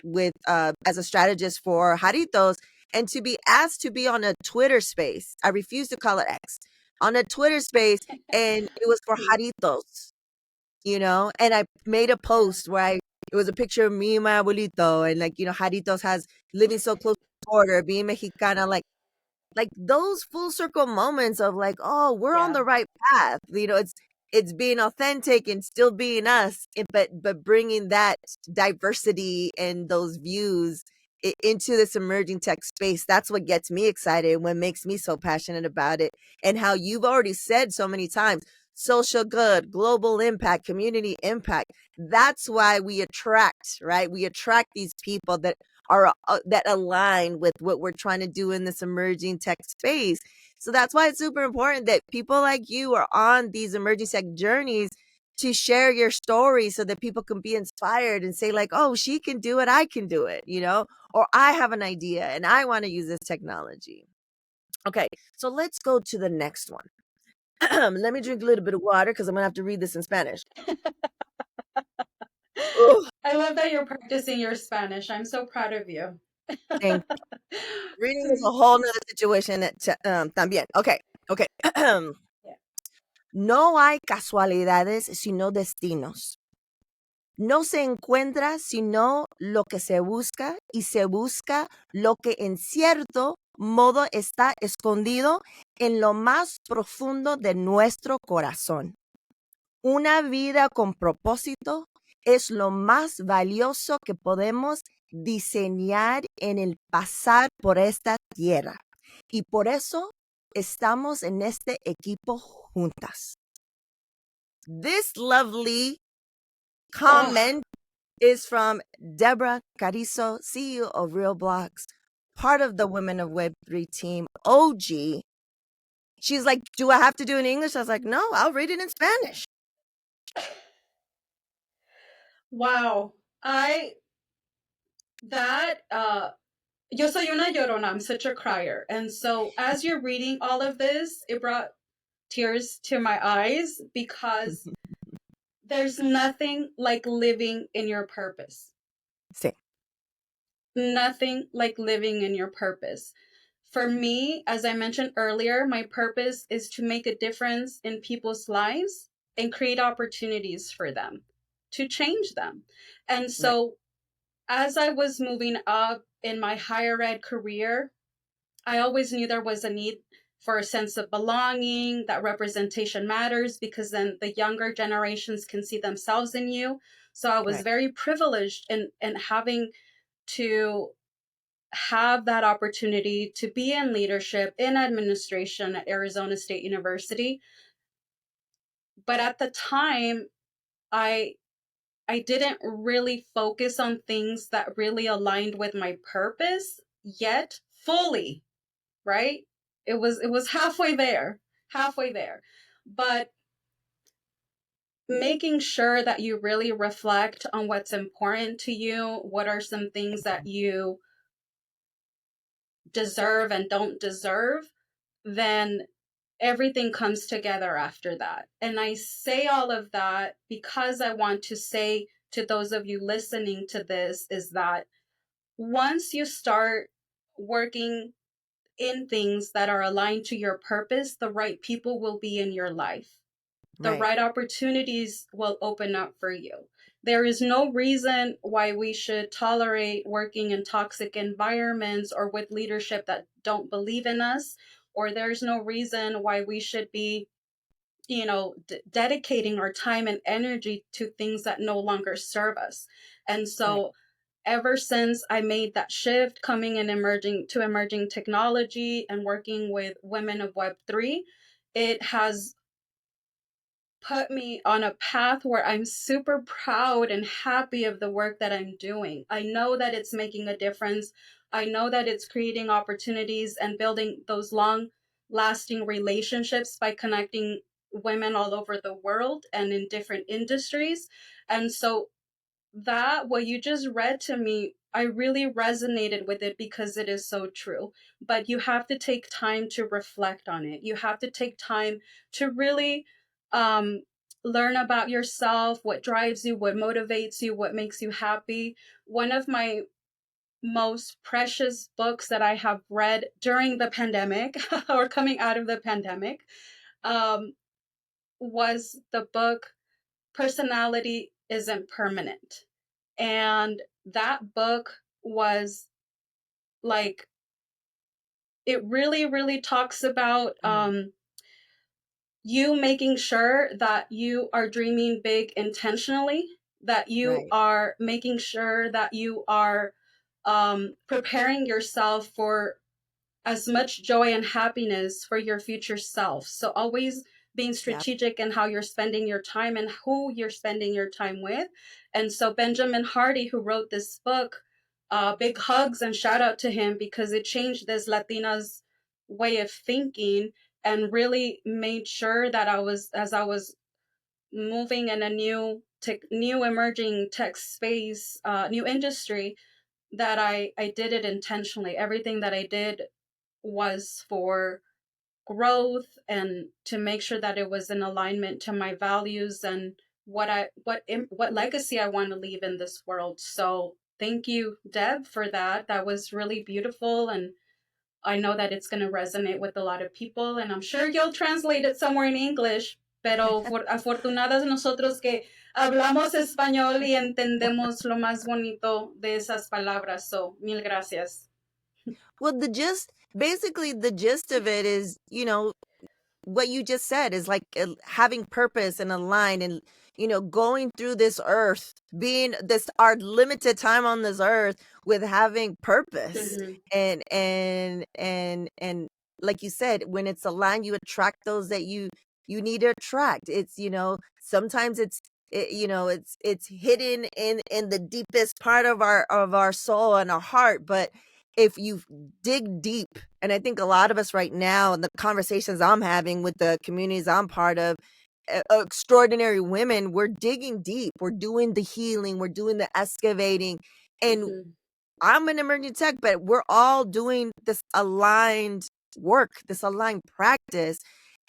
with as a strategist for Jaritos, and to be asked to be on a Twitter space. I refuse to call it X, on a Twitter space, and it was for Jaritos, you know, and I made a post where it was a picture of me and my abuelito, and like, you know, Jaritos has living so close to the border, being Mexicana, like those full circle moments of like, oh, we're on the right path. You know, it's being authentic and still being us, but bringing that diversity and those views into this emerging tech space. That's what gets me excited, what makes me so passionate about it. And how you've already said so many times, social good, global impact, community impact. That's why we attract, right? We attract these people that are that align with what we're trying to do in this emerging tech space. So that's why it's super important that people like you are on these emerging tech journeys, to share your story so that people can be inspired and say like, oh, she can do it, I can do it, you know, or I have an idea and I want to use this technology. Okay, so let's go to the next one. Let me drink a little bit of water because I'm gonna have to read this in Spanish. I love that you're practicing your Spanish. I'm so proud of you. Thank you. Reading is a whole nother situation también. Okay. No hay casualidades, sino destinos. No se encuentra sino lo que se busca, y se busca lo que en cierto modo está escondido en lo más profundo de nuestro corazón. Una vida con propósito es lo más valioso que podemos diseñar en el pasar por esta tierra. Y por eso estamos en este equipo juntas. This lovely comment is from Deborah Carizo, CEO of Real Blocks, part of the Women of Web3 team, OG. She's like, do I have to do it in English? I was like, no, I'll read it in Spanish. Wow. Yo soy una llorona. I'm such a crier. And so as you're reading all of this, it brought tears to my eyes, because there's nothing like living in your purpose. Sí. Nothing like living in your purpose. For me, as I mentioned earlier, my purpose is to make a difference in people's lives and create opportunities for them, to change them. And so as I was moving up in my higher ed career, I always knew there was a need for a sense of belonging, that representation matters, because then the younger generations can see themselves in you. So I was very privileged in having to have that opportunity to be in leadership, in administration at Arizona State University. But at the time, I didn't really focus on things that really aligned with my purpose yet fully, right? It was halfway there. But making sure that you really reflect on what's important to you, what are some things that you deserve and don't deserve, then everything comes together after that. And I say all of that because I want to say to those of you listening to this is that once you start working in things that are aligned to your purpose, the right people will be in your life. The Right. right opportunities will open up for you. There is no reason why we should tolerate working in toxic environments or with leadership that don't believe in us, or there's no reason why we should be, dedicating our time and energy to things that no longer serve us. And so ever since I made that shift coming and emerging technology and working with Women of Web3, it has put me on a path where I'm super proud and happy of the work that I'm doing. I know that it's making a difference. I know that it's creating opportunities and building those long lasting relationships by connecting women all over the world and in different industries. And so that what you just read to me, I really resonated with it because it is so true. But you have to take time to reflect on it. You have to take time to really um, learn about yourself, what drives you, what motivates you, what makes you happy. One of my most precious books that I have read during the pandemic or coming out of the pandemic um, was the book Personality Isn't Permanent. And that book was like, it really, really talks about you making sure that you are dreaming big intentionally, that you Right. are making sure that you are preparing yourself for as much joy and happiness for your future self. So always being strategic in how you're spending your time and who you're spending your time with. And so Benjamin Hardy, who wrote this book, big hugs and shout out to him because it changed this Latina's way of thinking and really made sure that as I was moving in a new emerging tech space, new industry, that I did it intentionally. Everything that I did was for growth and to make sure that it was in alignment to my values and what legacy I want to leave in this world. So thank you, Deb, for that. That was really beautiful, and I know that it's going to resonate with a lot of people, and I'm sure you'll translate it somewhere in English. Pero afortunadas nosotros que hablamos español y entendemos lo más bonito de esas palabras. So, mil gracias. Well, basically, the gist of it is, what you just said is like having purpose and aligned and, going through this earth, being our limited time on this earth with having purpose. And like you said, when it's aligned, you attract those that you need to attract. It's, sometimes it's hidden in the deepest part of our soul and our heart, but if you dig deep, and I think a lot of us right now, in the conversations I'm having with the communities I'm part of, extraordinary women, we're digging deep, we're doing the healing, we're doing the excavating, and I'm an emerging tech, but we're all doing this aligned work, this aligned practice.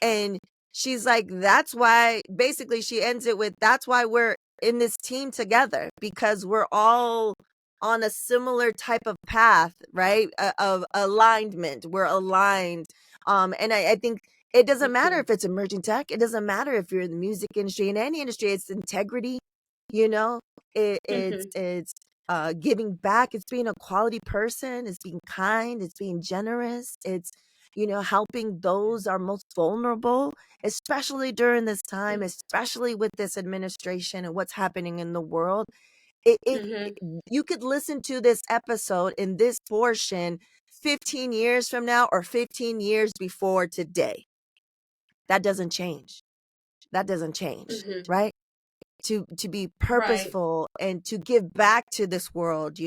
And she's like, that's why, basically, she ends it with, that's why we're in this team together, because we're all on a similar type of path, right? Of alignment. We're aligned. And I think it doesn't matter if it's emerging tech. It doesn't matter if you're in the music industry, in any industry. It's integrity, it's giving back. It's being a quality person. It's being kind. It's being generous. It's, helping those are most vulnerable, especially during this time, especially with this administration and what's happening in the world. You could listen to this episode in this portion 15 years from now or 15 years before today. That doesn't change. Right? To be purposeful and to give back to this world,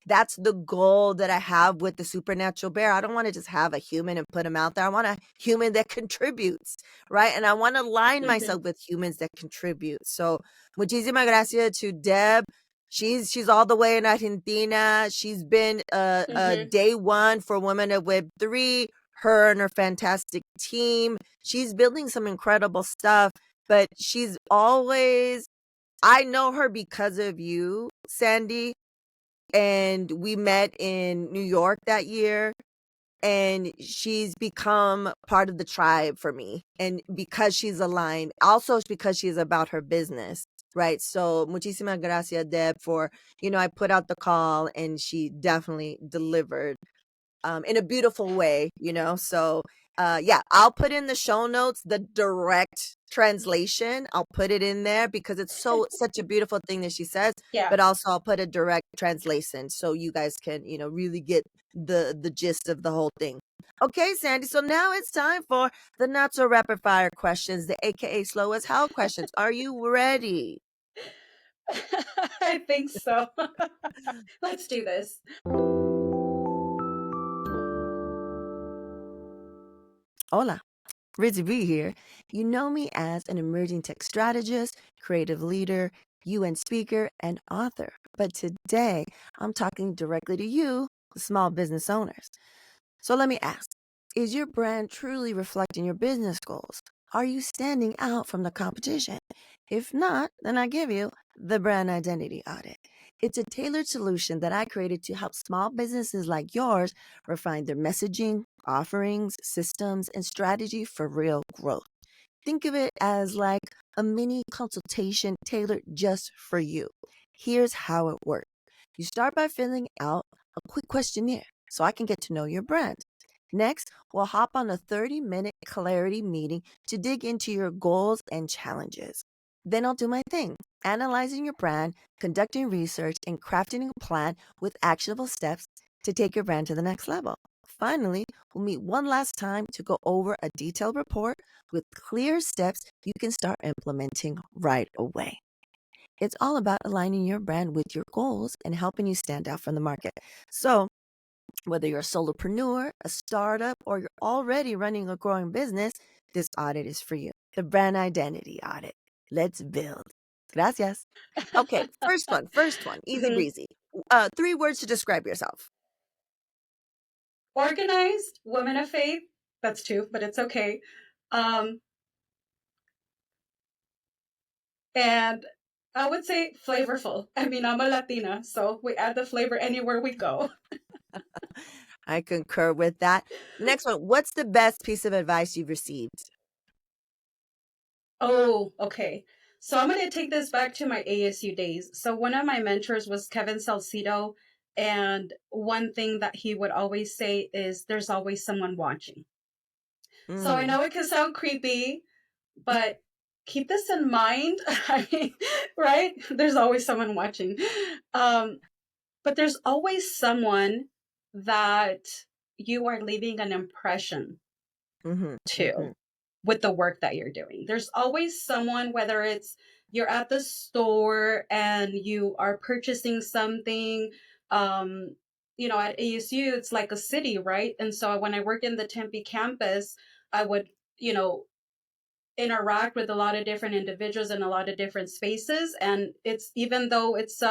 that's the goal that I have with the Supernatural Bear. I don't want to just have a human and put him out there. I want a human that contributes, right? And I want to align myself with humans that contribute. So muchísimas gracias to Deb. She's all the way in Argentina. She's been day one for Women of Web3, her and her fantastic team. She's building some incredible stuff. But she's always, I know her because of you, Sandy, and we met in New York that year. and she's become part of the tribe for me. And because she's aligned, also because she's about her business, right? So muchísimas gracias, Deb, for, I put out the call and she definitely delivered in a beautiful way, So, yeah, I'll put in the show notes the direct translation. I'll put it in there because it's such a beautiful thing that she says. Yeah. But also, I'll put a direct translation so you guys can, really get the gist of the whole thing. Okay, Sandy. So now it's time for the not so rapid fire questions, the AKA slow as hell questions. Are you ready? I think so. Let's do this. Hola. Rizzy B here. You know me as an emerging tech strategist, creative leader, UN speaker, and author. But today, I'm talking directly to you, small business owners. So let me ask, is your brand truly reflecting your business goals? Are you standing out from the competition? If not, then I give you the brand identity audit. It's a tailored solution that I created to help small businesses like yours refine their messaging, offerings, systems, and strategy for real growth. Think of it as like a mini consultation tailored just for you. Here's how it works. You start by filling out a quick questionnaire so I can get to know your brand. Next, we'll hop on a 30-minute clarity meeting to dig into your goals and challenges. Then I'll do my thing, analyzing your brand, conducting research, and crafting a plan with actionable steps to take your brand to the next level. Finally, we'll meet one last time to go over a detailed report with clear steps you can start implementing right away. It's all about aligning your brand with your goals and helping you stand out from the market. So, whether you're a solopreneur, a startup, or you're already running a growing business, this audit is for you. The brand identity audit. Let's build. Gracias. Okay, first one. Easy Mhm. breezy. 3 words to describe yourself. Organized, woman of faith. That's 2, but it's okay. And I would say flavorful. I mean, I'm a Latina, so we add the flavor anywhere we go. I concur with that. Next one. What's the best piece of advice you've received? Oh, okay. So I'm going to take this back to my ASU days. So one of my mentors was Kevin Salcido, and one thing that he would always say is there's always someone watching. So I know it can sound creepy, but keep this in mind. I mean, right? There's always someone watching. But there's always someone that you are leaving an impression to with the work that you're doing. There's always someone, whether it's you're at the store and you are purchasing something, at ASU, it's like a city, right? And so when I worked in the Tempe campus, I would, you know, interact with a lot of different individuals in a lot of different spaces. And it's even though it's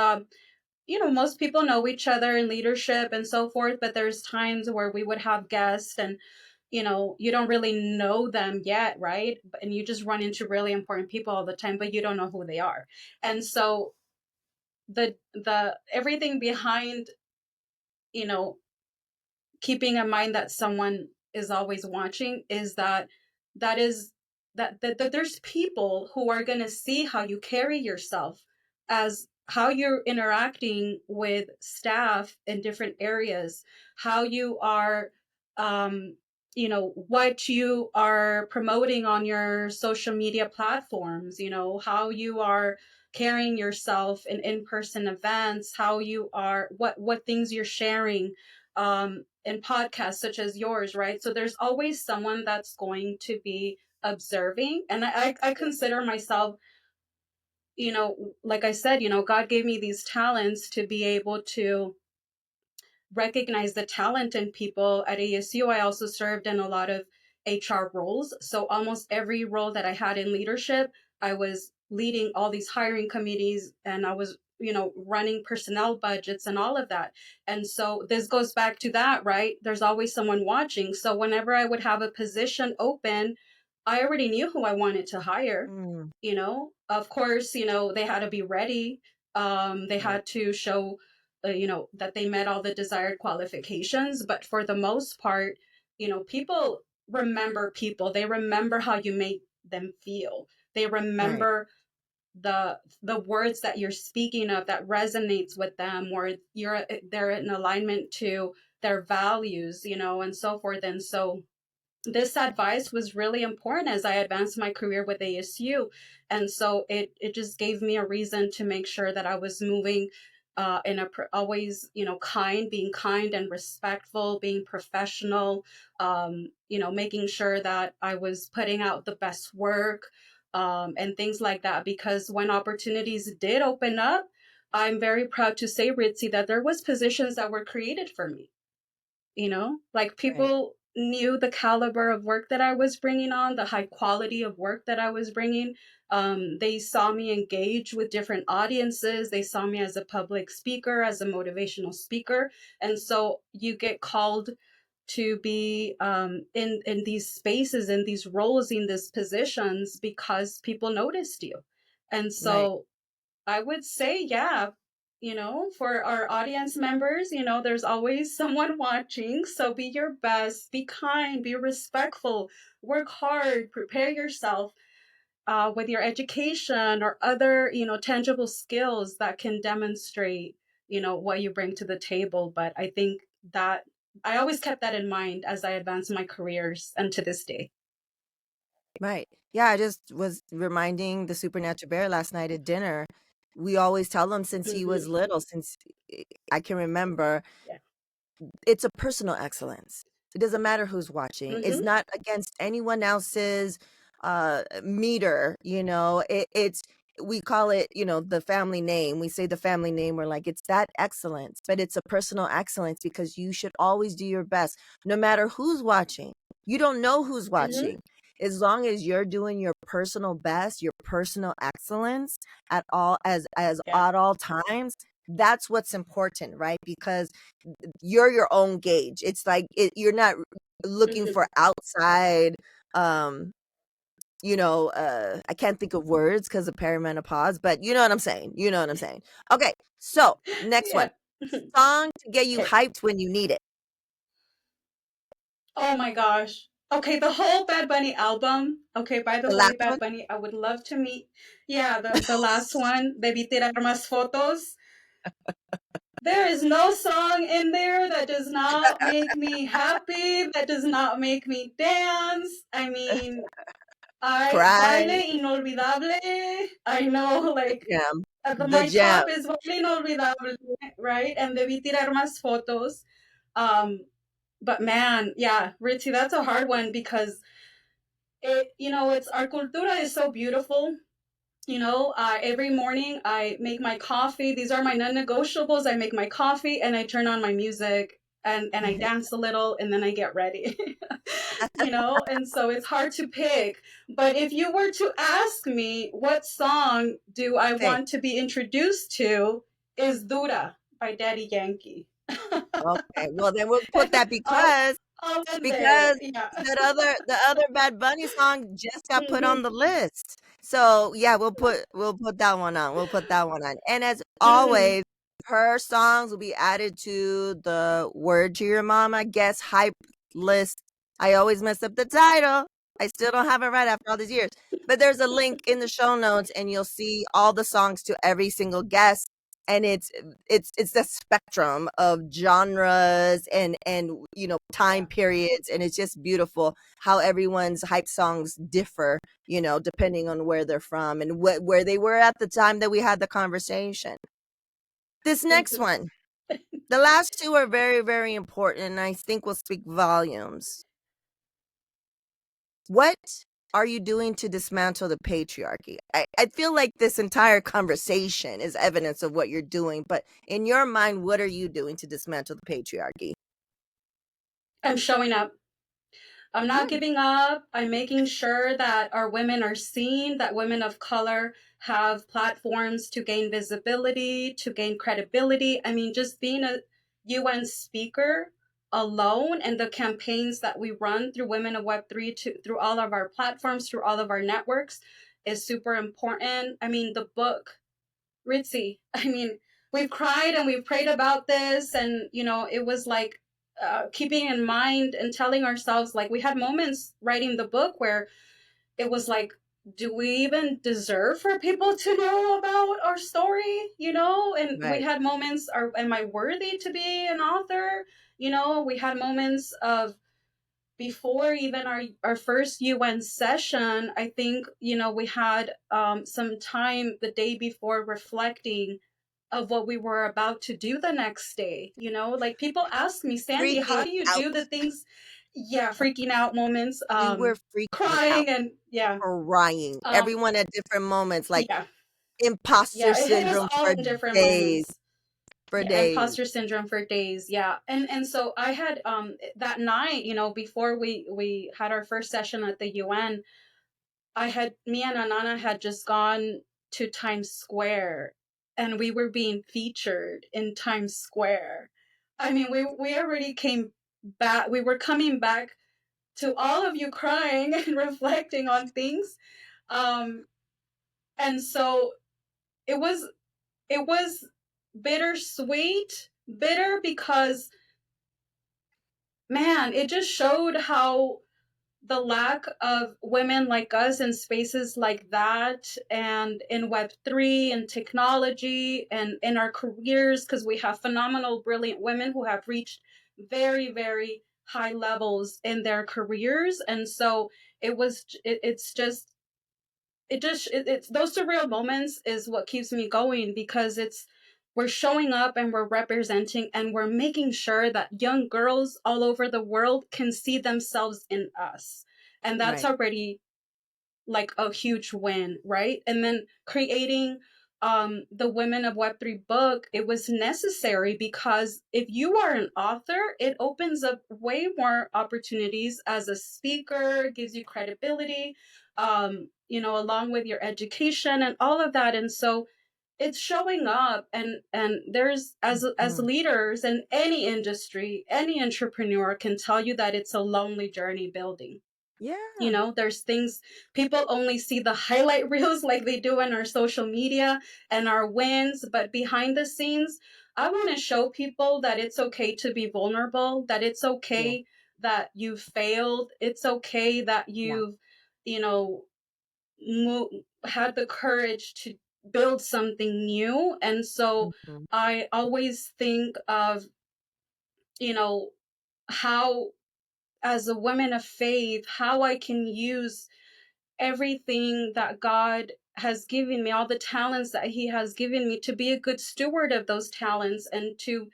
most people know each other in leadership and so forth, but there's times where we would have guests and you don't really know them yet, right? And you just run into really important people all the time, but you don't know who they are. And so the everything behind, you know, keeping in mind that someone is always watching is that is that there's people who are going to see how you carry yourself, as how you're interacting with staff in different areas, how you are what you are promoting on your social media platforms, how you are carrying yourself in person events, how you are what things you're sharing in podcasts such as yours, right? So there's always someone that's going to be observing. And I consider myself, like I said, God gave me these talents to be able to recognize the talent in people. At ASU, I also served in a lot of HR roles. So almost every role that I had in leadership, I was leading all these hiring committees, and I was, running personnel budgets and all of that. And so this goes back to that, right? There's always someone watching. So whenever I would have a position open, I already knew who I wanted to hire. Of course, they had to be ready. They had to show that they met all the desired qualifications. But for the most part, people remember people. They remember how you make them feel. They remember the words that you're speaking of that resonates with them, or they're in alignment to their values, and so forth. And so this advice was really important as I advanced my career with ASU. And so it just gave me a reason to make sure that I was moving always, being kind and respectful, being professional, making sure that I was putting out the best work, and things like that. Because when opportunities did open up, I'm very proud to say, Ritzy, that there was positions that were created for me. Like people knew the caliber of work that I was bringing on, the high quality of work that I was bringing. They saw me engage with different audiences. They saw me as a public speaker, as a motivational speaker. And so you get called to be in these spaces, in these roles, in these positions, because people noticed you. And so I would say, yeah, for our audience members, there's always someone watching. So be your best, be kind, be respectful, work hard, prepare yourself with your education or other, tangible skills that can demonstrate, what you bring to the table. But I think that I always kept that in mind as I advanced my careers and to this day. Right. Yeah, I just was reminding the Supernatural Bear last night at dinner. We always tell him since he was little, since I can remember, Yeah. it's a personal excellence. It doesn't matter who's watching. It's not against anyone else's meter, it's we call it, the family name. We say the family name, we're like, it's that excellence, but it's a personal excellence because you should always do your best, no matter who's watching. You don't know who's watching. As long as you're doing your personal best, your personal excellence at all times, that's what's important, right? Because you're your own gauge. It's like you're not looking for outside I can't think of words because of perimenopause, but you know what I'm saying. Okay, so next one. Song to get you hyped when you need it. Oh my gosh. Okay, the whole Bad Bunny album. Okay, by the way, Bad Bunny, I would love to meet. Yeah, the last one, Debí tirar más fotos. There is no song in there that does not make me happy, that does not make me dance. I mean, Baile Inolvidable. I know, like, my jam. top is Baile Inolvidable, right? And Debí tirar más fotos. But man, yeah, Ritzy, that's a hard one because it's our cultura is so beautiful. Every morning I make my coffee. These are my non-negotiables. I make my coffee and I turn on my music and I dance a little and then I get ready. And so it's hard to pick. But if you were to ask me what song do I want to be introduced to, is Dura by Daddy Yankee. Okay, well then we'll put that because the other Bad Bunny song just got put on the list. So yeah, we'll put that one on. We'll put that one on. And as always, her songs will be added to the Word to Your Mama guest hype list. I always mess up the title. I still don't have it right after all these years. But there's a link in the show notes and you'll see all the songs to every single guest. And it's the spectrum of genres and time periods, and it's just beautiful how everyone's hype songs differ, depending on where they're from and where they were at the time that we had the conversation. This next one, the last two are very, very important, and I think will speak volumes. What are you doing to dismantle the patriarchy? I feel like this entire conversation is evidence of what you're doing, but in your mind, what are you doing to dismantle the patriarchy? I'm showing up. I'm not giving up. I'm making sure that our women are seen, that women of color have platforms to gain visibility, to gain credibility. I mean, just being a UN speaker alone and the campaigns that we run through Women of Web3 through all of our platforms, through all of our networks is super important. I mean, the book, Ritzy, we've cried and we've prayed about this, and it was like keeping in mind and telling ourselves, like, we had moments writing the book where it was like, do we even deserve for people to know about our story? And we Right. had moments, am I worthy to be an author? We had moments of, before even our first UN session, I think, we had some time the day before reflecting of what we were about to do the next day. Like, people ask me, Sandy, how Freaking do you out. do the things? Yeah, freaking out moments, We were freaking out, crying, and yeah, crying. um, Everyone at different moments, like yeah, imposter yeah. It hit us syndrome all for in different days. moments. For Yeah, days. imposter syndrome for days. Yeah, and so I had that night, before we had our first session at the UN, me and Anana had just gone to Times Square, and we were being featured in Times Square. I mean, we already came back. We were coming back to all of you crying and reflecting on things. And so it was bittersweet. Bitter because, man, it just showed how the lack of women like us in spaces like that, and in Web3 and technology and in our careers, because we have phenomenal, brilliant women who have reached very, very high levels in their careers. And so it's just, it's those surreal moments is what keeps me going, because we're showing up and we're representing and we're making sure that young girls all over the world can see themselves in us, and that's Right. already like a huge win, right? And then creating the Women of Web3 book, it was necessary because if you are an author, it opens up way more opportunities as a speaker, gives you credibility, along with your education and all of that. And so it's showing up, and there's, as leaders in any industry, any entrepreneur can tell you that it's a lonely journey building. Yeah. There's things, people only see the highlight reels like they do in our social media and our wins, but behind the scenes, I want to show people that it's okay to be vulnerable, that it's Yeah. okay that you've failed, it's okay that Yeah. you've, you know, had the courage to build something new. And so Mhm. I always think of, how, as a woman of faith, how I can use everything that God has given me, all the talents that He has given me, to be a good steward of those talents and to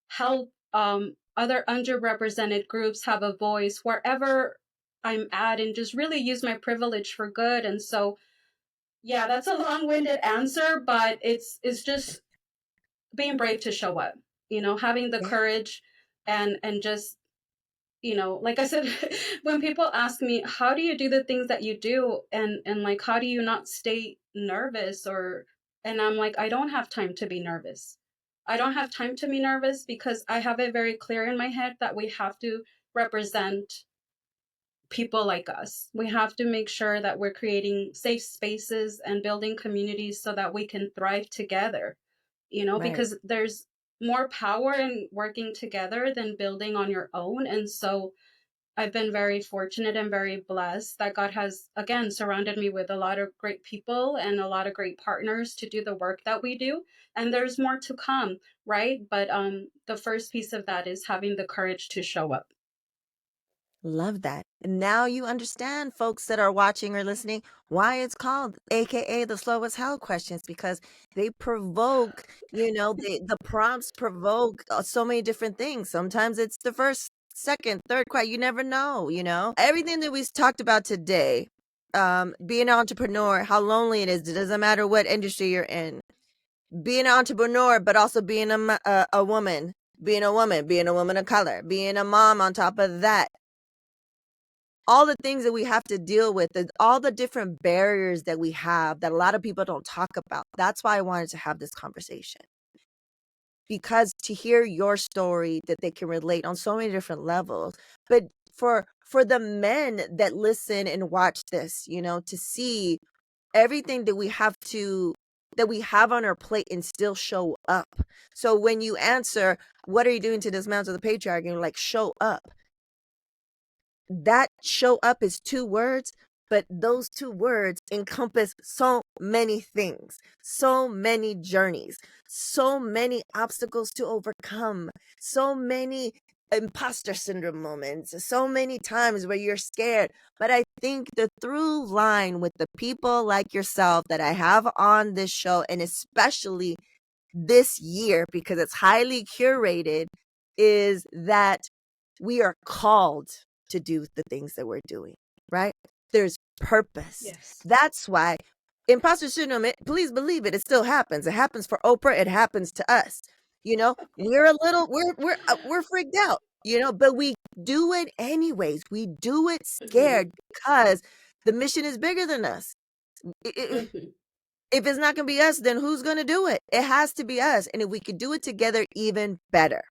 help other underrepresented groups have a voice wherever I'm at, and just really use my privilege for good. And so, yeah, that's a long-winded answer, but it's just being brave to show up, having the Yeah. courage, and just, like I said, when people ask me, how do you do the things that you do? And like, how do you not stay nervous? And I'm like, I don't have time to be nervous. I don't have time to be nervous because I have it very clear in my head that we have to represent people like us. We have to make sure that we're creating safe spaces and building communities so that we can thrive together, Right. because there's more power in working together than building on your own. And so I've been very fortunate and very blessed that God has, again, surrounded me with a lot of great people and a lot of great partners to do the work that we do. And there's more to come, right? But the first piece of that is having the courage to show up. Love that. And now you understand, folks that are watching or listening, why it's called AKA the slow as hell questions, because they provoke, the prompts provoke so many different things. Sometimes it's the first, second, third question. You never know. Everything that we talked about today, being an entrepreneur, how lonely it is. It doesn't matter what industry you're in. Being an entrepreneur, but also being a woman, being a woman of color, being a mom on top of that. All the things that we have to deal with, all the different barriers that we have that a lot of people don't talk about. That's why I wanted to have this conversation. Because to hear your story, that they can relate on so many different levels. But for the men that listen and watch this, to see everything that we have to that we have on our plate and still show up. So when you answer, what are you doing to dismantle the patriarchy? And like, show up. That show up is 2 words, but those 2 words encompass so many things, so many journeys, so many obstacles to overcome, so many imposter syndrome moments, so many times where you're scared. But I think the through line with the people like yourself that I have on this show, and especially this year because it's highly curated, is that we are called to do the things that we're doing, right? There's purpose. Yes. That's why imposter syndrome, please believe it, it still happens. It happens for Oprah, it happens to us. You know, we're a little, we're freaked out, you know, but we do it anyways. We do it scared because the mission is bigger than us. If it's not going to be us, then who's going to do it? It has to be us. And if we could do it together, even better.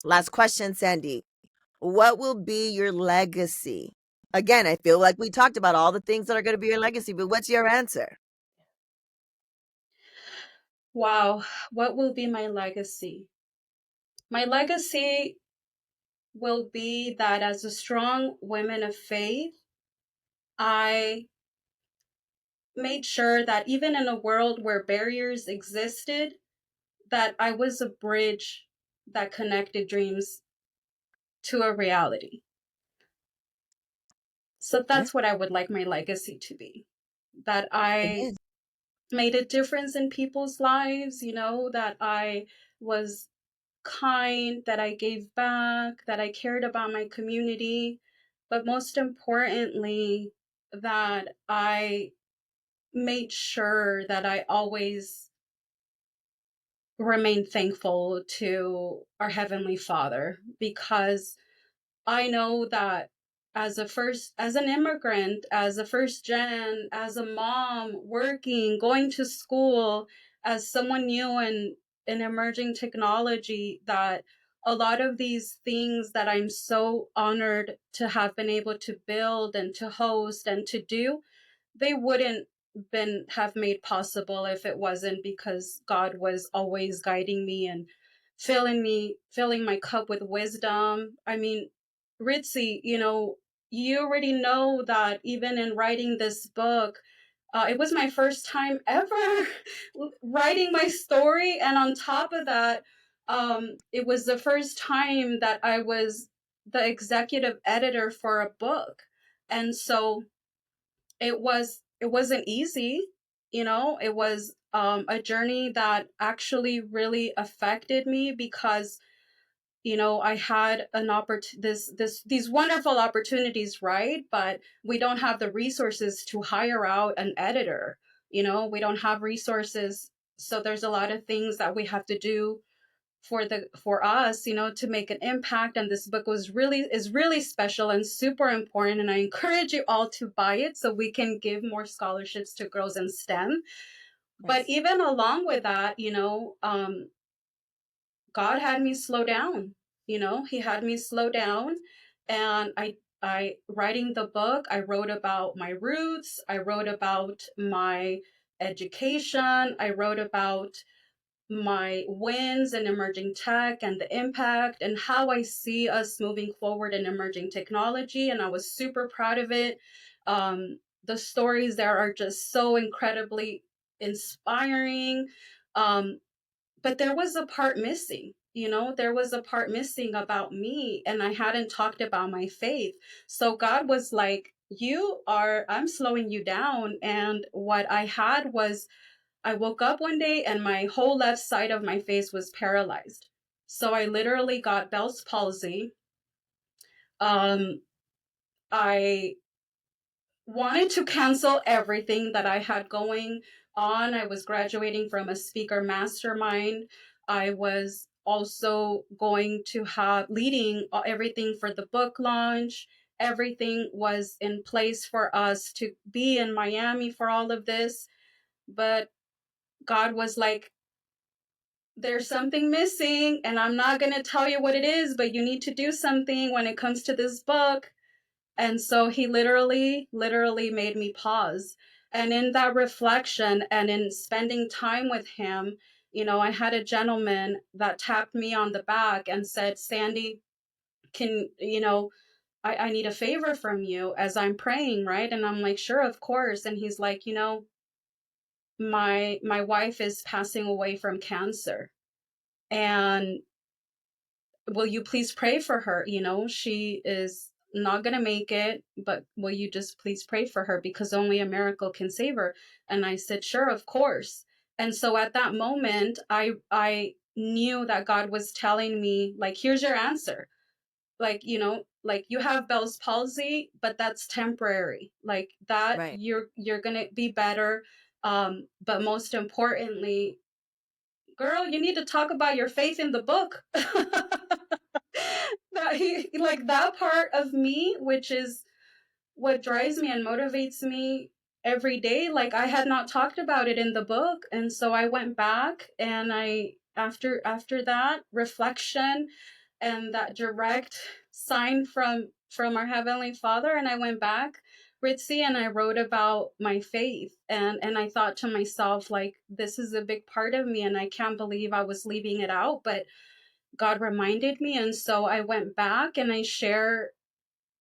Last question, Sandy. What will be your legacy? Again, I feel like we talked about all the things that are going to be your legacy, but what's your answer? Wow, what will be my legacy? My legacy will be that as a strong woman of faith, I made sure that even in a world where barriers existed, that I was a bridge that connected dreams to a reality. So that's what I would like my legacy to be. That I made a difference in people's lives, you know, that I was kind, that I gave back, that I cared about my community, but most importantly, that I made sure that I always remain thankful to our Heavenly Father, because I know that as an immigrant, as a first gen, as a mom working, going to school, as someone new in emerging technology, that a lot of these things that I'm so honored to have been able to build and to host and to do, they wouldn't been have made possible if it wasn't because God was always guiding me and filling my cup with wisdom. I mean, Ritzy, you know, you already know that even in writing this book, it was my first time ever writing my story, and on top of that, it was the first time that I was the executive editor for a book, and so it wasn't easy, you know. It was a journey that actually really affected me because, you know, I had an these wonderful opportunities, right? But we don't have the resources to hire out an editor. You know, we don't have resources, so there's a lot of things that we have to do for us, you know, to make an impact. And this book is really special and super important, and I encourage you all to buy it so we can give more scholarships to girls in STEM. But even along with that, you know, God had me slow down. You know, he had me slow down, and I writing the book, I wrote about my roots, I wrote about my education, I wrote about my wins in emerging tech and the impact and how I see us moving forward in emerging technology. And I was super proud of it. The stories there are just so incredibly inspiring. But there was a part missing. You know, there was a part missing about me, and I hadn't talked about my faith. So God was like, I'm slowing you down. And what I had was, I woke up one day and my whole left side of my face was paralyzed. So I literally got Bell's palsy. I wanted to cancel everything that I had going on. I was graduating from a speaker mastermind. I was also going to have leading everything for the book launch. Everything was in place for us to be in Miami for all of this. But God was like, there's something missing, and I'm not going to tell you what it is, but you need to do something when it comes to this book. And so he literally made me pause. And in that reflection and in spending time with him, I had a gentleman that tapped me on the back and said, Sandy, can, I need a favor from you as I'm praying, right? And I'm like, sure, of course. And he's like, my wife is passing away from cancer. And will you please pray for her? She is not going to make it, but will you just please pray for her, because only a miracle can save her? And I said, sure, of course. And so at that moment, I knew that God was telling me, like, here's your answer. Like, like, you have Bell's palsy, but that's temporary. Like that, Right. you're going to be better. But most importantly, girl, you need to talk about your faith in the book. Like, that part of me, which is what drives me and motivates me every day. Like, I had not talked about it in the book. And so I went back, and after that reflection and that direct sign from our Heavenly Father, and I went back, Ritzy, and I wrote about my faith. And I thought to myself, like, this is a big part of me, and I can't believe I was leaving it out, but God reminded me. And so I went back and I share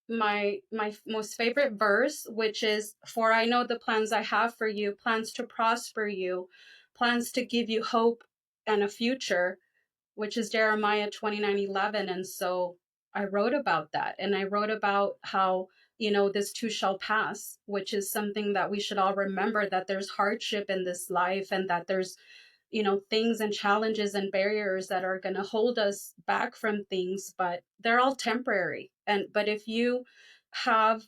my most favorite verse, which is, for I know the plans I have for you, plans to prosper you, plans to give you hope and a future, which is Jeremiah 29:11. And so I wrote about that, and I wrote about how, this too shall pass, which is something that we should all remember, that there's hardship in this life, and that there's, things and challenges and barriers that are going to hold us back from things, but they're all temporary. But if you have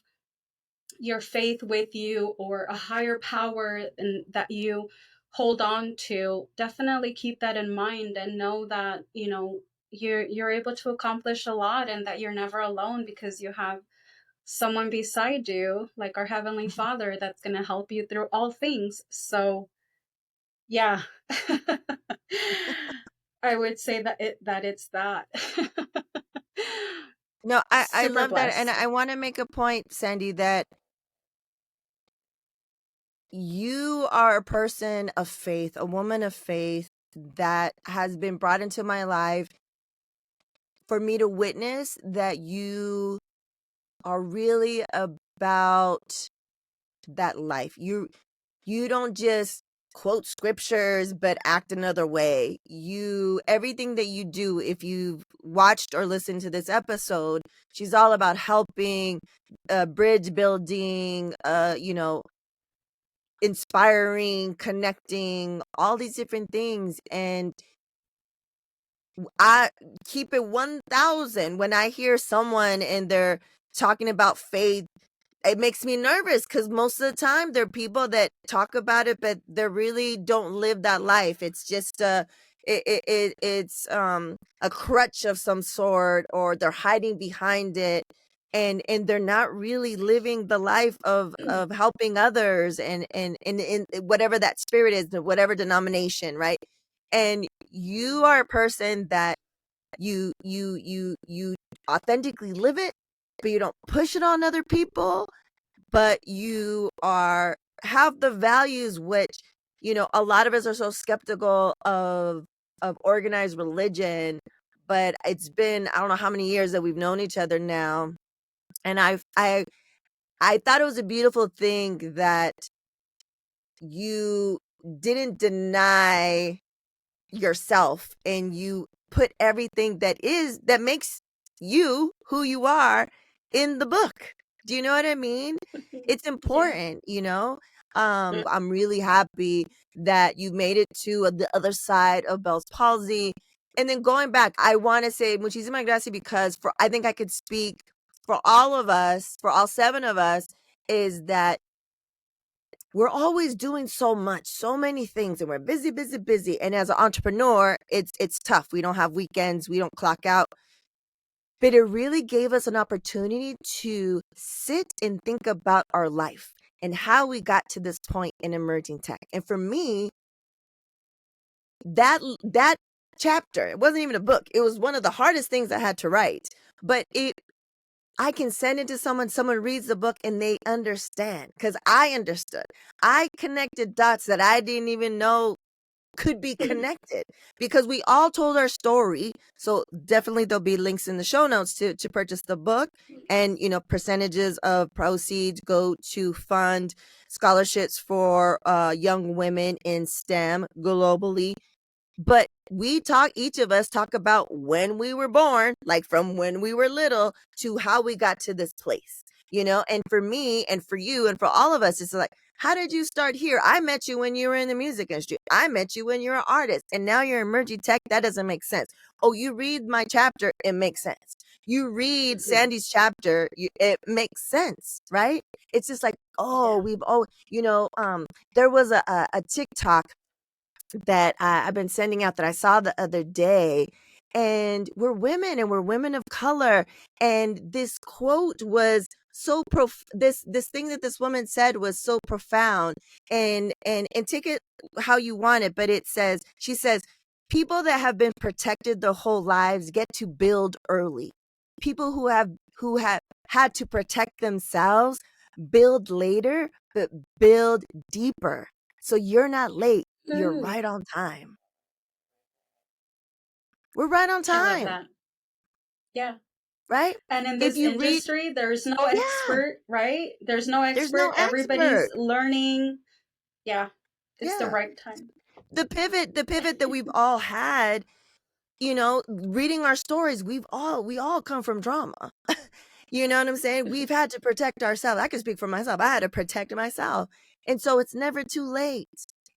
your faith with you, or a higher power and that you hold on to, definitely keep that in mind, and know that, you're able to accomplish a lot, and that you're never alone, because you have someone beside you, like our Heavenly Father, that's going to help you through all things. So yeah. I would say that it's that. No, I Super love that. And blessed. I want to make a point, Sandy, that you are a person of faith, a woman of faith that has been brought into my life for me to witness that you are really about that life. You don't just quote scriptures but act another way. Everything that you do, if you've watched or listened to this episode, she's all about helping, bridge building, inspiring, connecting, all these different things. And I keep it 1000 when I hear someone and they're talking about faith. It makes me nervous, because most of the time there are people that talk about it, but they really don't live that life. It's just it's a crutch of some sort, or they're hiding behind it, and they're not really living the life of helping others, and in whatever that spirit is, whatever denomination, right? And you are a person that you authentically live it, but you don't push it on other people, but you have the values, which, a lot of us are so skeptical of organized religion. But it's been, I don't know how many years that we've known each other now, and I thought it was a beautiful thing that you didn't deny yourself, and you put everything that makes you who you are in the book. Do you know what I mean? It's Yeah. important, I'm really happy that you made it to the other side of Bell's palsy. And then going back, I want to say muchísimas gracias, because I think I could speak for all of us, for all 7 of us, is that we're always doing so much, so many things, and we're busy, busy, busy. And as an entrepreneur, it's tough. We don't have weekends, we don't clock out. But it really gave us an opportunity to sit and think about our life and how we got to this point in emerging tech. And for me, that chapter, it wasn't even a book. It was one of the hardest things I had to write. But I can send it to someone reads the book and they understand, because I understood. I connected dots that I didn't even know could be connected, because we all told our story. So definitely there'll be links in the show notes to purchase the book, and percentages of proceeds go to fund scholarships for young women in STEM globally. But each of us talk about when we were born, like from when we were little to how we got to this place, and for me and for you and for all of us, it's like, how did you start here? I met you when you were in the music industry. I met you when you're an artist, and now you're emerging tech. That doesn't make sense. Oh, you read my chapter, it makes sense. You read Sandy's chapter, it makes sense, right? It's just like, oh, we've there was a TikTok that I've been sending out that I saw the other day, and we're women and we're women of color, and this quote was so this thing that this woman said was so profound, and take it how you want it, but she says, people that have been protected their whole lives get to build early. People who have had to protect themselves build later, but build deeper. So you're not late. You're right on time. We're right on I love time, that. Yeah. right? And in If this you read, industry, there's no yeah, expert, right? There's no there's no expert. Everybody's expert. learning. Yeah. It's the Yeah. right time. The pivot that we've all had, reading our stories, we all come from drama. You know what I'm saying? We've had to protect ourselves. I can speak for myself. I had to protect myself. And so it's never too late.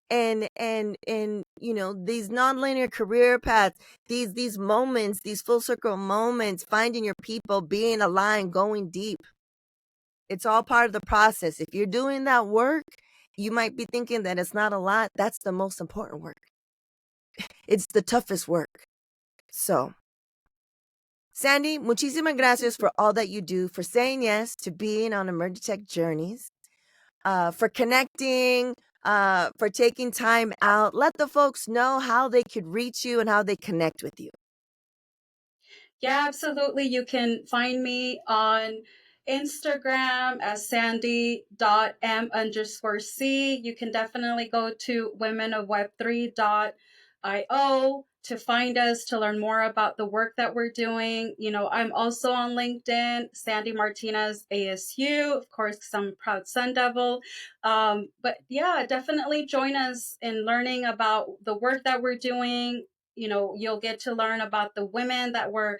And these nonlinear career paths, these moments, these full circle moments, finding your people, being aligned, going deep. It's all part of the process. If you're doing that work, you might be thinking that it's not a lot. That's the most important work. It's the toughest work. So, Sandy, muchísimas gracias for all that you do, for saying yes to being on Emerging Tech Journeys, for connecting, for taking time out. Let the folks know how they could reach you and how they connect with you. Yeah, absolutely. You can find me on Instagram as sandy.m_c. You can definitely go to womenofweb3.io to find us, to learn more about the work that we're doing. I'm also on LinkedIn, Sandy Martinez ASU, of course, because I'm a proud Sun Devil. But yeah, definitely join us in learning about the work that we're doing. You'll get to learn about the women that we're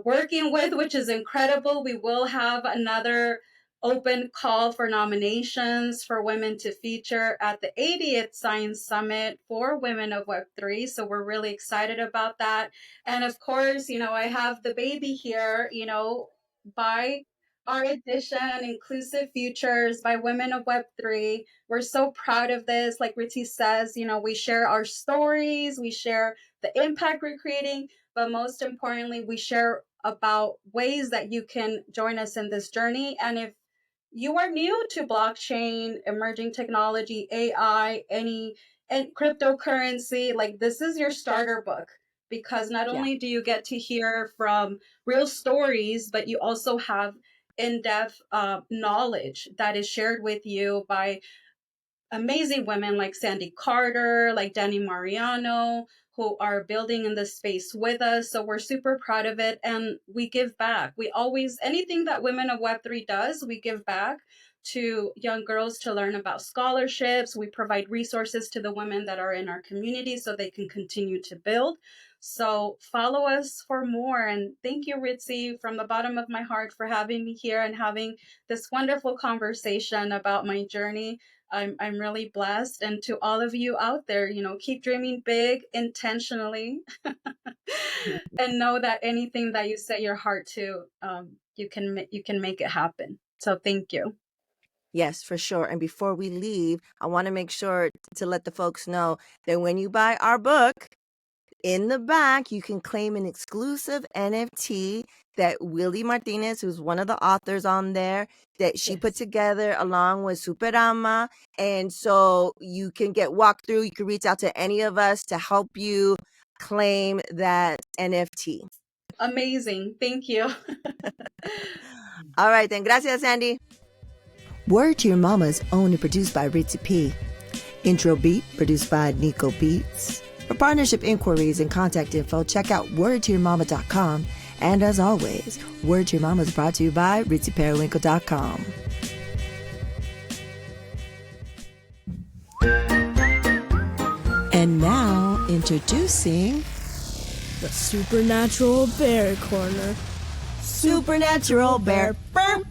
working with, which is incredible. We will have another open call for nominations for women to feature at the 80th Science Summit for Women of Web3. So we're really excited about that. And of course, I have the baby here, by our edition, Inclusive Futures by Women of Web3. We're so proud of this. Like Ritzy says, we share our stories, we share the impact we're creating, but most importantly, we share about ways that you can join us in this journey. And if you are new to blockchain, emerging technology, AI, and cryptocurrency, like this is your starter book, because not only do you get to hear from real stories, but you also have in-depth knowledge that is shared with you by amazing women like Sandy Carter, like Danny Mariano, who are building in this space with us. So we're super proud of it. And we give back. We always, anything that Women of Web3 does, we give back to young girls to learn about scholarships. We provide resources to the women that are in our community so they can continue to build. So follow us for more. And thank you, Ritzy, from the bottom of my heart for having me here and having this wonderful conversation about my journey. I'm really blessed. And to all of you out there, keep dreaming big intentionally and know that anything that you set your heart to, you can make it happen. So thank you. Yes, for sure. And before we leave, I want to make sure to let the folks know that when you buy our book, in the back, you can claim an exclusive NFT that Willie Martinez, who's one of the authors on there, that she put together along with Superama. And so you can get walked through. You can reach out to any of us to help you claim that NFT. amazing. Thank you. All right, then. Gracias, Sandy. Word to Your Mama is owned and produced by Ritzy P. Intro beat produced by Nico Beats. For partnership inquiries and contact info, check out wordtoyourmama.com. And as always, Word to Your Mama is brought to you by ritzyperiwinkle.com. And now, introducing the Supernatural Bear Corner. Supernatural Bear. Burp.